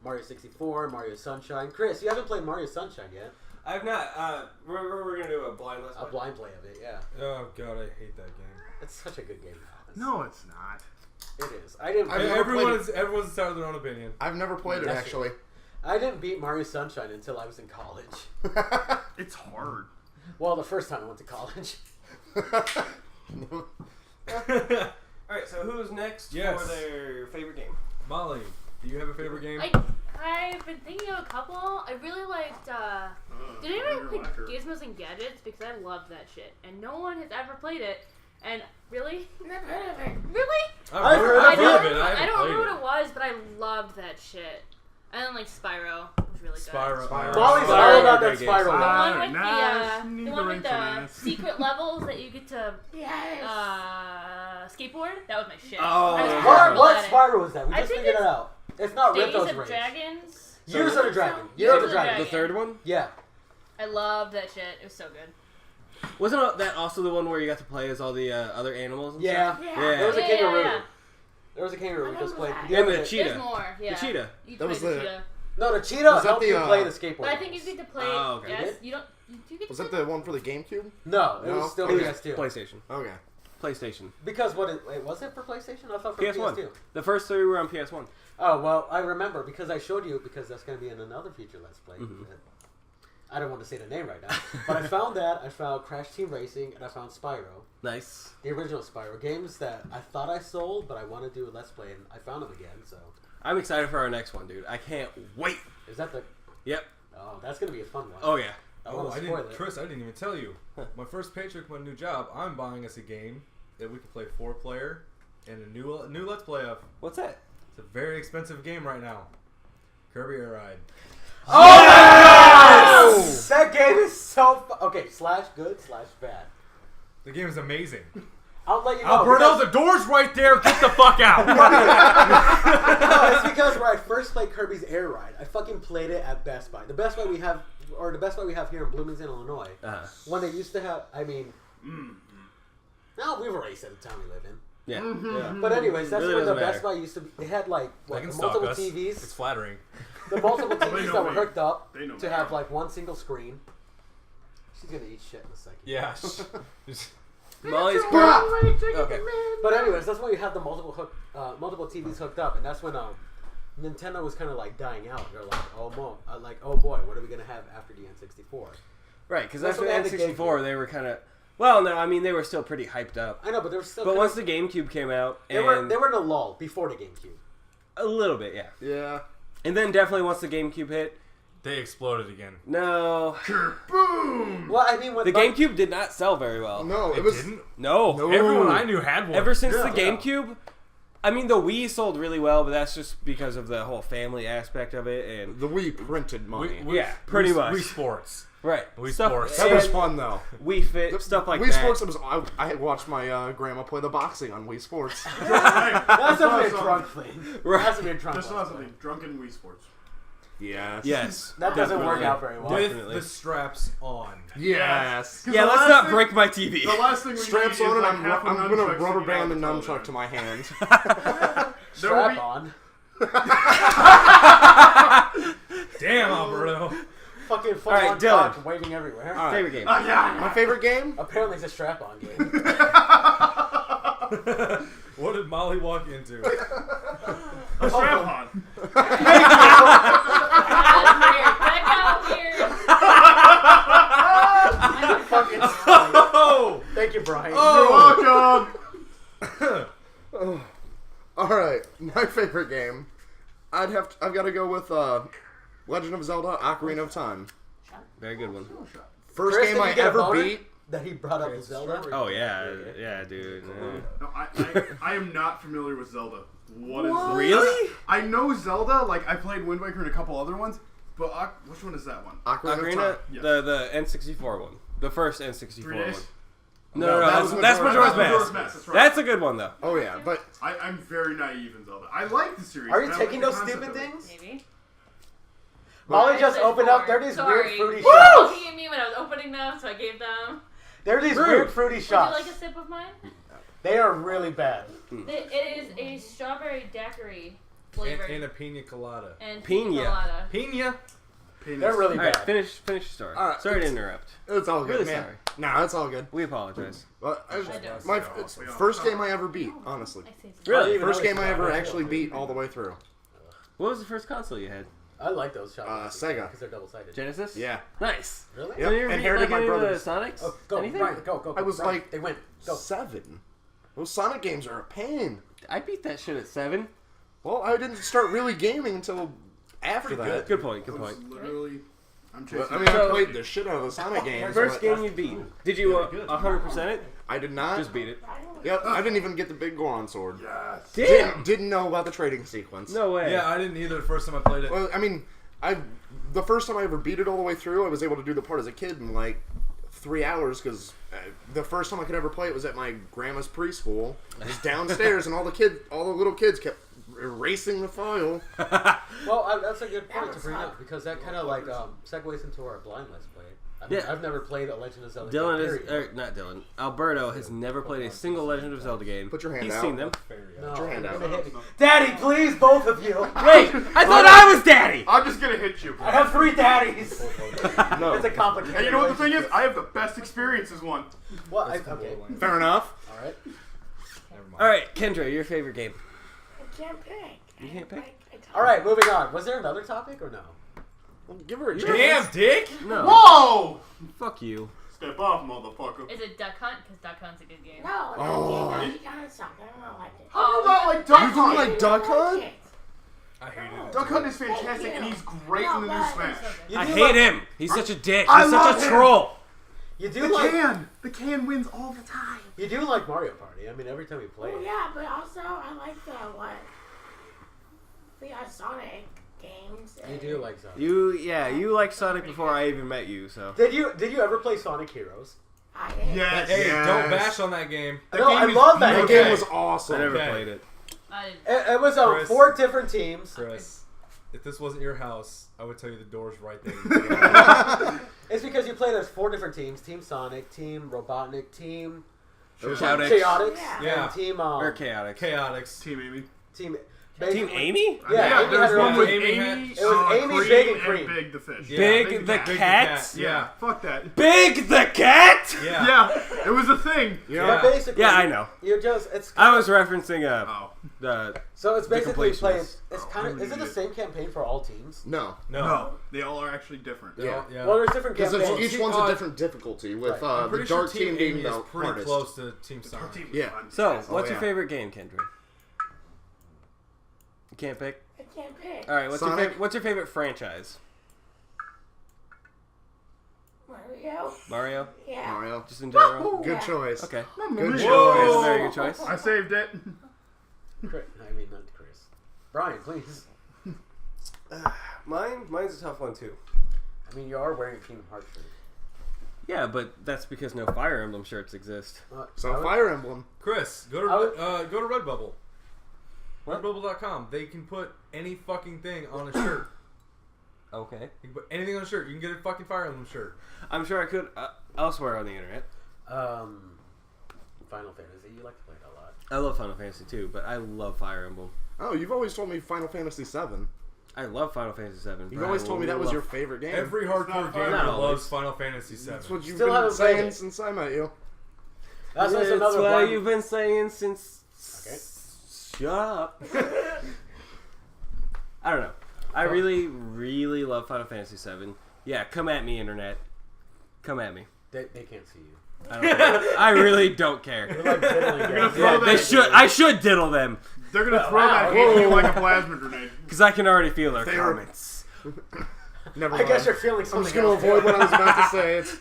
Mario 64, Mario Sunshine. Chris, you haven't played Mario Sunshine yet. I've not. We're going to do a blind list. A blind play of it, yeah. Oh god, I hate that game. It's such a good game. No, it's not. It is. I didn't. Everyone's entitled to their own opinion. I've never played it, That's actually. I didn't beat Mario Sunshine until I was in college. It's hard. Well, the first time I went to college. Alright, so who's next Yes. for their favorite game? Molly, do you have a favorite game? I've been thinking of a couple. I really liked. Did anyone play Gizmos and Gadgets? Because I love that shit, and no one has ever played it. And really, Never heard of it. really, I've heard I of it. don't know played what it was, but I loved that shit. And then like Spyro was really good. Spyro. Molly's Spyro. all about that Great game. Spyro. The one with the secret levels that you get to Yes. skateboard. That was my shit. Oh, I was yeah. horrible What at it. Spyro was that? We I just think figured it it's out. It's not Days Ripto's of Rage. Dragons. Years of the Dragon. Years Years of of the the Dragon. The third one? Yeah. I loved that shit. It was so good. Wasn't that also the one where you got to play as all the other animals and Yeah. stuff? Yeah. There was a Yeah, kangaroo. yeah. There was a kangaroo we just played. that. And the There's cheetah. more. Yeah. The cheetah. You That was play the the- cheetah. No, the cheetah Was that helped the, you play the skateboard. But I think you get to play. Oh, okay. Yes. Did? You don't. Do you get Was to that play? the one for the GameCube? No, it No? was still It was PS2. PlayStation. Okay. PlayStation. Because wait, was it for PlayStation? I thought for PS1. PS2. The first three were on PS1. Oh, well, I remember because I showed you because that's going to be in another future Let's Play. Mhm. I don't want to say the name right now. But I found that. I found Crash Team Racing and I found Spyro. Nice. The original Spyro. Games that I thought I sold, but I want to do a Let's Play and I found them again, so. I'm excited for our next one, dude. I can't wait. Is that the... Yep. Oh, that's going to be a fun one. Oh, yeah. I don't Oh, want I to spoil didn't, it. Chris, I didn't even tell you. My first paycheck, my new job, I'm buying us a game that we can play 4-player and a new Let's Play of. What's that? It's a very expensive game right now. Kirby Air Ride. Oh! That game is so... Okay, / good / bad. The game is amazing. I'll let you know. Alberto, the door's right there. Get the fuck out. No, it's because when I first played Kirby's Air Ride, I fucking played it at Best Buy. The Best Buy we have here in Bloomington, Illinois. Uh-huh. When they used to have, no, we've already said the town we live in. Yeah. Yeah. But anyways, that's Really when the doesn't Best matter. Buy used to be. They had like They what, can the stalk multiple us. TVs. It's flattering. The multiple They TVs know that were me. hooked up They know to me. have like one single screen. She's gonna eat shit in a second. Yeah. Molly's Okay. But anyways, that's when you have the multiple TVs hooked up, and that's when Nintendo was kind of like dying out. They're like, oh boy, what are we gonna have after the N64? Right, because That's after what they had the N64, GameCube. they were kind of... Well, no, I mean, they were still pretty hyped up. I know, but they were still. But kind once of, the GameCube came out, they and... were in a lull before the GameCube. A little bit, yeah. Yeah. And then definitely once the GameCube hit, They exploded again. no... Boom! Well, I mean, when The GameCube did not sell very well. No, It it was. didn't. No. No. Everyone I knew had one. Ever since Yeah. the GameCube, I mean, the Wii sold really well, but that's just because of the whole family aspect of it, and The Wii printed money. yeah, pretty much. Wii Sports. Right. Wii Stuff- Sports. That was and fun though. Wii Fit, stuff like Wii that. Sports. I watched my grandma play the boxing on Wii Sports. That's definitely a awesome. drunk thing. Right. That has to be a drunk Just thing. not something. Drunken Wii Sports. Yes. Yes. That doesn't work Definitely. out very well. With Definitely. the straps on. Yes. Yeah, let's not break my TV. The last thing we Straps need on, is and like I'm half a gonna nunchuck rubber sticking band out the the nunchuck television. to my hand. There will Strap be- on. Damn, Alberto. Fucking full All right, on Dylan. cock waving everywhere. All right. Favorite game. My favorite game? Apparently it's a strap-on game. What did Molly walk into? A strap on. That's weird. That got weird. Fucking Oh! Thank you, Brian. You're welcome. All right, my favorite game. I've got to go with Legend of Zelda: Ocarina of Time. Very good one. First Chris, game did I you get a ever boner? beat. That he brought up Zelda. Oh yeah, dude. Yeah. No, I am not familiar with Zelda. What is Zelda? Really? I know Zelda. Like I played Wind Waker and a couple other ones, but which one is that one? Ocarina of Ocarina, Time. Yes. the N64 one, the first N64 3 one. days. No, that was that's Majora's Majora's Mask. Mask. That's right. That's a good one though. Oh yeah, but I'm very naive in Zelda. I like the series. Are and you I like taking the those concept stupid of it. things? Maybe. Molly I just said opened up. 4. There are these Sorry. weird fruity Woo! shots. Looking at me when I was opening them, so I gave them. There are these Rude. weird fruity Would you shots. like a sip of mine? They are really bad. It is a strawberry daiquiri flavor And a pina colada. and Pina. pina colada. Pina? Penis. They're really All right, bad. finish your story. All right, Sorry to interrupt. it's all good, Really man. sorry. No, it's all good. We apologize. Well, don't. my it's first game I ever beat, honestly. I say Really? even First know game I it's ever bad. actually beat all the way through. What was the first console you had? I like those shots. Sega. Because they're double-sided. Genesis. Yeah. Nice. Really? Yep. So you ever beat, Inherited like, my any of the brother's. Sonics? Oh, go, Anything? Brian, go. I was Brian, like they win. Go. 7. Those Sonic games are a pain. I beat that shit at 7. Well, I didn't start really gaming until after that. Good point. Good I was point. literally. I'm Well, chasing. I mean, So- I played the shit out of the Sonic games. First but game you beat. Did you 100% it? I did not. Just beat it. Yep, I didn't even get the big Goron sword. Yes. Didn't know about the trading sequence. No way. Yeah, I didn't either the first time I played it. Well, I mean, the first time I ever beat it all the way through, I was able to do the part as a kid in like 3 hours because the first time I could ever play it was at my grandma's preschool. It was downstairs, and all the little kids kept erasing the file. Well, that's a good point to bring up because that kind of like segues into our blind let's play. I've never played a Legend of Zelda Dylan game, is, period. not Dylan. Alberto has never played a single Legend of Zelda game. Put your hand He's out. seen them. No, Put your hand you're out. gonna hit me. Daddy, please, both of you. Wait, I thought I was daddy. I'm just gonna hit you. I have 3 daddies. No. It's a complicated. And you know what the thing is? relationship. I have the best experience as one. What? Okay. Fair enough. All right. Never mind. All right, Kendra, your favorite game. I can't pick. You can't pick? All right. Moving on. Was there another topic or no? Well, give her a chance. Damn, Dick! No. Whoa! Fuck you. Step off, motherfucker. Is it Duck Hunt? Because Duck Hunt's a good game. No, Oh. you gotta stop. I don't like it. How do you not like Duck You don't Hunt? like Duck Hunt? I hate it. Duck Hunt is fantastic, and he's great in the new Smash. You I do hate like, him. He's such a dick. I He's love such a him. troll. You do The like. can! The can wins all the time. You do like Mario Party. I mean, every time you play Oh it. yeah, but also I like the Sonic games. You do like Sonic. You like Sonic before I even met you, so. Did you ever play Sonic Heroes? I did. Yes. Hey, Yes. don't bash on that game. No, I game is love that That okay. game was I awesome. never Okay. played it. I didn't. It was Chris. 4 different teams. Chris, if this wasn't your house, I would tell you the door's right there. It's because you played as 4 different teams: Team Sonic, Team Robotnik, Team Chaotix. Chaotix, Yeah. and Team Or Chaotix. Chaotix. Team Amy. Team. Team Amy? Yeah, Amy there's had her one own with team. Amy Amy, had- It was Amy, Cream, Big, and Cream. Big the fish. Yeah, Big the Big cat? Yeah, fuck that. Big the cat? Yeah. Yeah, it was a thing. Yeah. But basically, Yeah, I know. You just it's. I was referencing Oh. the So it's basically played. completionist. It's kind of. Is it the same campaign for all teams? No. No. No, they all are actually different. Yeah. Yeah. Well, there's different Because campaigns. each one's a different difficulty, with Right. I'm the pretty sure dark team being Amy the is pretty hardest. close to Team Our Sonic. team is Yeah. fun. So, Fantastic. what's your yeah. favorite game, Kendra? You can't pick? I can't pick. Alright, Sonic? what's your favorite franchise? Mario. Mario? Yeah. Mario. Just in general? Good Yeah. choice. Okay. Good That's choice. a very good choice. I saved it. I mean, not Chris. Brian, please. Mine's a tough one too. I mean, you are wearing a Kingdom Hearts shirt. Yeah, but that's because no Fire Emblem shirts exist. So Fire Emblem. Chris, go to Redbubble. Redbubble.com. They can put any fucking thing on a shirt. Okay. You can put anything on a shirt. You can get a fucking Fire Emblem shirt. I'm sure I could elsewhere on the internet. Final Fantasy. You like to play it a lot. I love Final Fantasy too, but I love Fire Emblem. Oh, you've always told me Final Fantasy VII. I love Final Fantasy VII. You've always told me that was your favorite game. Every hardcore gamer Not loves always. Final Fantasy VII. That's what you've Still been haven't played saying it. since I met you. That's That's another what one. you've been saying since. Okay. Shut up. I don't know. I really, really love Final Fantasy VII. Yeah, come at me, internet. Come at me. They can't see you. I don't care. I really don't You're care. like diddling gonna guys. throw Yeah, that- they should. I should diddle them They're gonna throw that Wow. hate at you like a plasma grenade. because I can already feel their They are- comments. Never I mind. guess you're feeling I'm something just gonna else. avoid what I was about to say. It's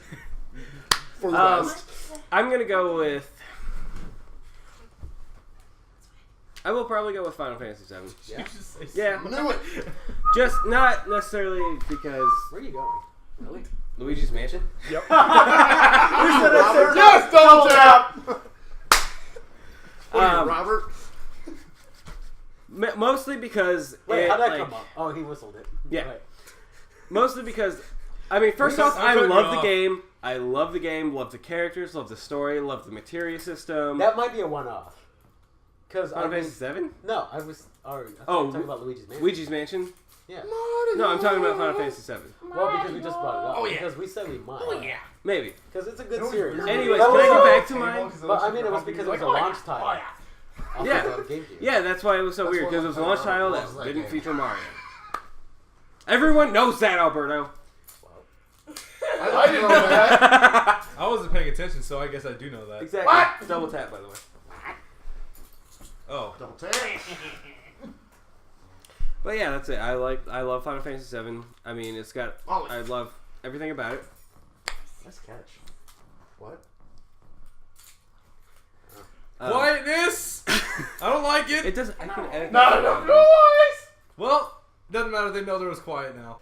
for the best. I'm gonna go with. I will probably go with Final Fantasy VII. Yeah. Yeah, Knew it. just not necessarily because Where are you going? Really? Luigi's Mansion. Yep. Robert, Yes, double tap. What are you, Um, Robert? Mostly because Wait, how'd that like, come up? Oh, he whistled it. Yeah. Right. Mostly because, I mean, first I'm off, I cutting you love the off. game. I love the game. Love the characters. Love the story. Love the materia system. That might be a one-off. Because Final Fantasy VII. no, I was. I thought Oh, you were talking about Luigi's Mansion. Luigi's Mansion. Yeah. No, I'm talking about Final Fantasy VII. Well, because we just brought it up. Oh, yeah. Because we said we might. Oh yeah. Maybe. Because it's a good series. Anyways, That can I was get a- back to mine? But I mean, it was because it was a launch title. Oh yeah. Off Yeah. of, GameCube. Yeah, that's why it was so That's weird what because it was a I'm launch talking title about. that Loves that didn't game. feature Mario. Everyone knows that, Alberto. I didn't know that. I wasn't paying attention, so I guess I do know that. Exactly. What? Double tap, by the way. Oh. Don't take. But yeah, that's it. I love Final Fantasy VII. I mean, it's got. Ollie. I love everything about it. Nice catch. What? Quietness! I don't like it. It doesn't. I can edit. No, that no, out. no, Well, doesn't matter. They know there was quiet now.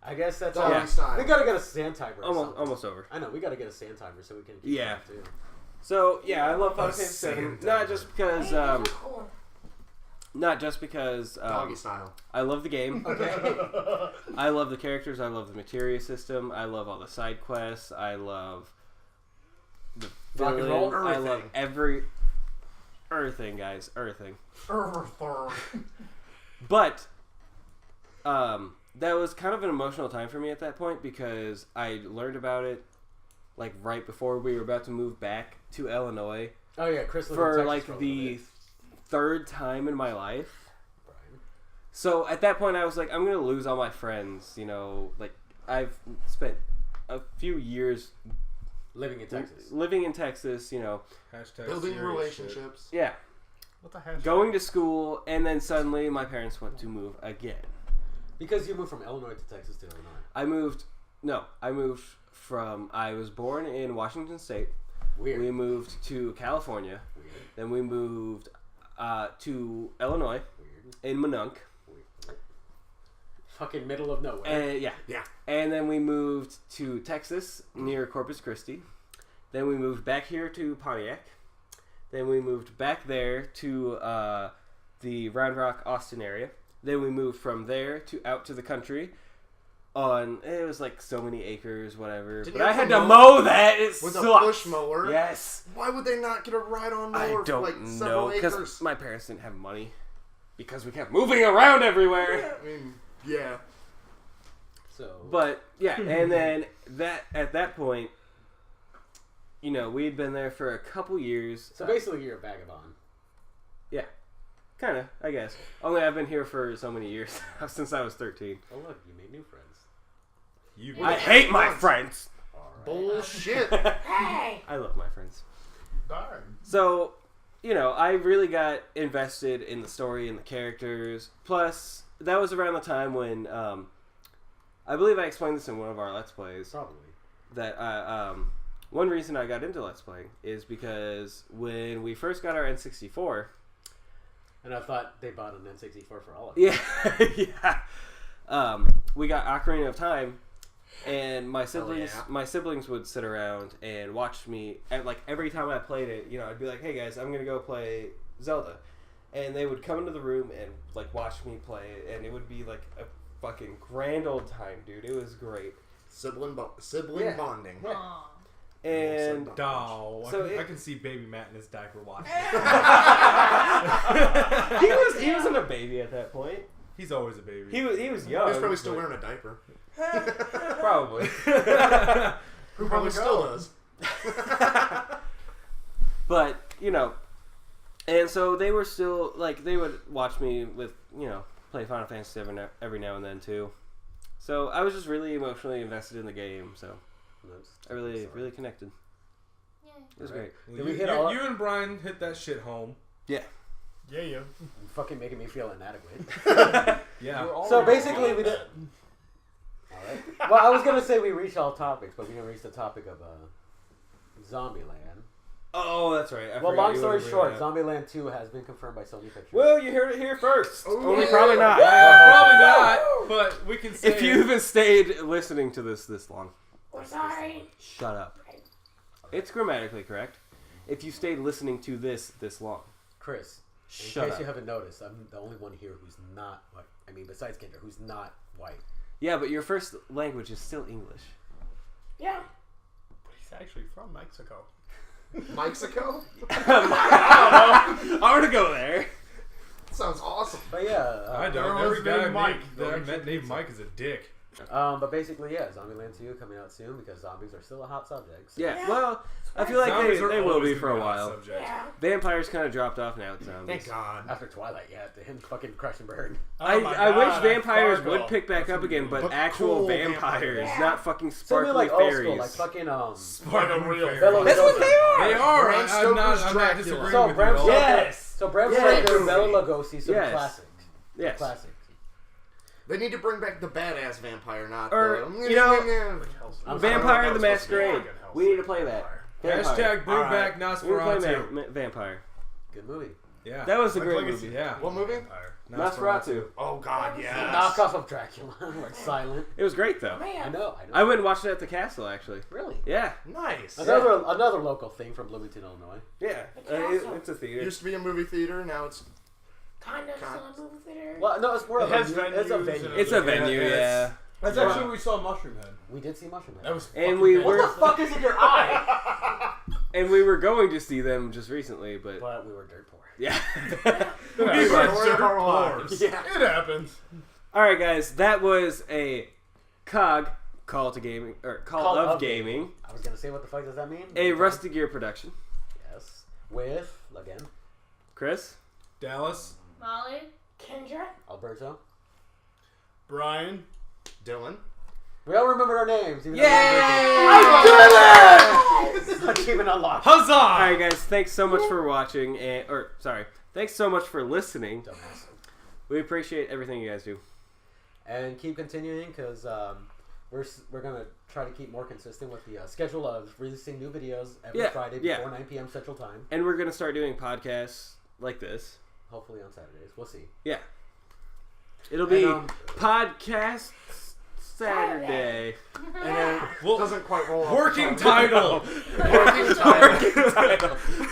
I guess that's Doggy Yeah. style. We gotta get a sand timer. Or something. Almost over. I know we gotta get a sand timer so we can. Keep Yeah. track, too. So yeah, I love Final A Fantasy VII. sand Not just because. Cool. Not just because. Doggy style. I love the game. Okay. I love the characters. I love the materia system. I love all the side quests. I love the Rock and roll? villain. I love Everything. everything, guys. Everything. Everything. But that was kind of an emotional time for me at that point because I learned about it like right before we were about to move back to Illinois Oh yeah, Chris lived in for Texas like for a little the bit. third time in my life. Brian. So at that point, I was like, I'm gonna lose all my friends. You know, like I've spent a few years Living in Texas. living in Texas. You know, Hashtag Building serious relationships. yeah, What the heck? going to school, and then suddenly my parents want to move again. Because you moved from Illinois to Texas to Illinois. I moved from. I was born in Washington State. Weird. We moved to California. Weird. Then we moved to Illinois Weird. in Minonk. Weird. Fucking middle of nowhere. And yeah. Yeah. And then we moved to Texas near Corpus Christi. Then we moved back here to Pontiac. Then we moved back there to the Round Rock, Austin area. Then we moved from there to out to the country. It was like so many acres, whatever. Did but you I have had to to mow mow that. It With a sucks. push mower. Yes. Why would they not get a ride-on I mower for don't like know several because acres? my parents didn't have money because we kept moving around everywhere. I mean, yeah. So. But yeah, and then at that point, you know, we had been there for a couple years. So basically, you're a vagabond. Kind of, I guess. Only I've been here for so many years since I was 13. Oh look, you made new friends. You. I hate my friends. Bullshit. Hey. I love my friends. Darn. So, you know, I really got invested in the story and the characters. Plus, that was around the time when I believe I explained this in one of our Let's Plays. Probably. That one reason I got into Let's Playing is because when we first got our N64, And I thought they bought an N64 for all of it. Yeah, yeah. We got Ocarina of Time, and my siblings would sit around and watch me. And like every time I played it, I'd be like, "Hey guys, I'm gonna go play Zelda," and they would come into the room and like watch me play it, and it would be like a fucking grand old time, dude. It was great. Sibling Yeah. bonding. Yeah. Aw. And No, So I can see baby Matt in his diaper watching. he wasn't a baby at that point. He's always a baby. He was young. He's probably still wearing a diaper. Probably. Who probably still does. But, and so they were still, like, they would watch me with, play Final Fantasy every now and then, too. So I was just really emotionally invested in the game, so I really connected. Yay. It was great. Well, Did we you, hit you- all- you and Brian hit that shit home. Yeah. Yeah, yeah. You're fucking making me feel inadequate. Yeah. So basically, we did. Alright. Well, I was gonna say we reached all topics, but we didn't reach the topic of Zombieland. Oh, that's right. I Well, forgot long you story wanted to short, bring Zombieland 2 has been confirmed by Sony Pictures. Well, you heard it here first. Oh, Only yeah. probably not. Probably not, but we can say If you even stayed listening to this long. We're sorry. Shut up. It's grammatically correct. If you stayed listening to this long. Chris, in Shut case up. you haven't noticed, I'm the only one here who's not white. I mean, besides Kendra, who's not white. Yeah, but your first language is still English. Yeah. He's actually from Mexico. Mexico? I want to go there. Sounds awesome. But yeah, I There don't. was Every guy named Mike. that I met named Mike is a dick. but basically, yeah, Zombieland 2 coming out soon because zombies are still a hot subject. So. Yeah, well, I feel like Zombies are they will always be for gonna a be hot while. subject. Yeah. Vampires kind of dropped off now. It's zombies. Thank God. After Twilight, yeah, to him fucking crush and burn. I wish vampires would pick back up again, but But actual cool vampires, vampires. not fucking Something sparkly like old fairies. school, like fucking Sparkling real fairies. Bela That's what they are. They are. Bram I'm Stoker's not Dracula. disagreeing So with Bram you at all. Stoker, Yes. so Bram Yes. Stoker, Bela Lugosi, some Yes. classics. Yes. Classics. They need to bring back the badass vampire, not Or, the... I'm Vampire sorry. the Masquerade. We need to play that. Vampire. Hashtag bring Alright. back We need to play Nosferatu. Vampire. Good movie. Yeah. That was a Like great Legacy. movie. Yeah. What movie? Nosferatu. Oh God, yes. Knockoff of Dracula, like silent. It was great though. I Man. know. I went and watched it at the castle actually. Really? Yeah, Nice. Another local thing from Bloomington, Illinois. yeah. The castle. It's a theater. Used to be a movie theater, now it's... Kind of still a movie theater. Well, no, it's more of It a has venue. It's a venues venue. and It's a venue, Yeah, yeah. That's actually what we saw Mushroom Head. We did see Mushroom Head. That was And fucking we fantastic. were- What the fuck is in your eye? And we were going to see them just recently, but But we were dirt poor. yeah. We were were dirt our poor. lives. Yeah. It happens. All right, guys, that was a C.O.G. Call to Gaming or Call of Gaming, I was gonna say, what the fuck does that mean? a Rusty Gear production. Yes. With again, Chris, Dallas. Molly. Kendra. Alberto. Brian. Dylan. We all remembered our names. Even I did it! Achievement unlocked. Huzzah! all right, guys, thanks so much for watching, thanks so much for listening. Dumbass. We appreciate everything you guys do. And keep continuing because we're gonna try to keep more consistent with the schedule of releasing new videos every Yeah, Friday yeah. before 9 p.m. Central Time. And we're gonna start doing podcasts like this. Hopefully on Saturdays. We'll see. Yeah, it'll be And, podcast Saturday. And then, Well, Doesn't quite roll off the working tongue. title.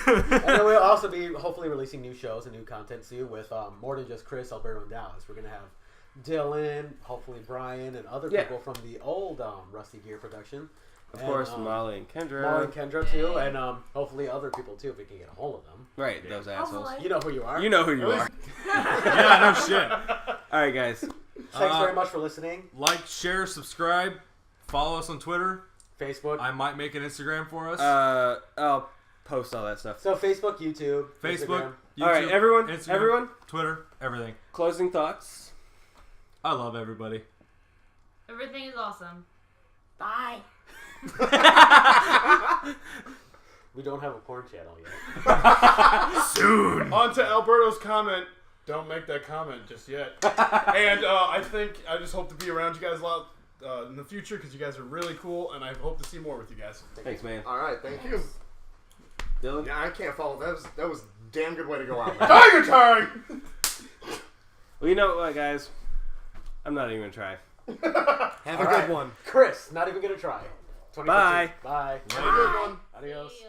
and then we'll also be hopefully releasing new shows and new content soon with more than just Chris, Alberto, and Dallas. We're gonna have Dylan, hopefully Brian, and other Yeah. people from the old Rusty Gear production. Of And, course, Molly and Kendra. Molly and Kendra too, and hopefully other people too if we can get a hold of them. Right, those assholes. Hopefully. You know who you are. You know who you are. Yeah, no shit. All right, guys. Thanks very much for listening. Like, share, subscribe. Follow us on Twitter. Facebook. I might make an Instagram for us. I'll post all that stuff. So Facebook, YouTube, Facebook, Instagram. YouTube, All right, everyone. Instagram, Everyone. Twitter, everything. Closing thoughts. I love everybody. Everything is awesome. Bye. We don't have a porn channel yet. Soon. On to Alberto's comment. Don't make that comment just yet. And I just hope to be around you guys a lot in the future because you guys are really cool, and I hope to see more with you guys. Thanks, man. All right, thank you. Dylan. Yeah, I can't follow. That was a damn good way to go out. Tiger time! Well, you know what, guys? I'm not even gonna try. Have All a right. good one. Chris, not even gonna try. 2015. Bye. Bye. Have a good one. Adios. Yeah.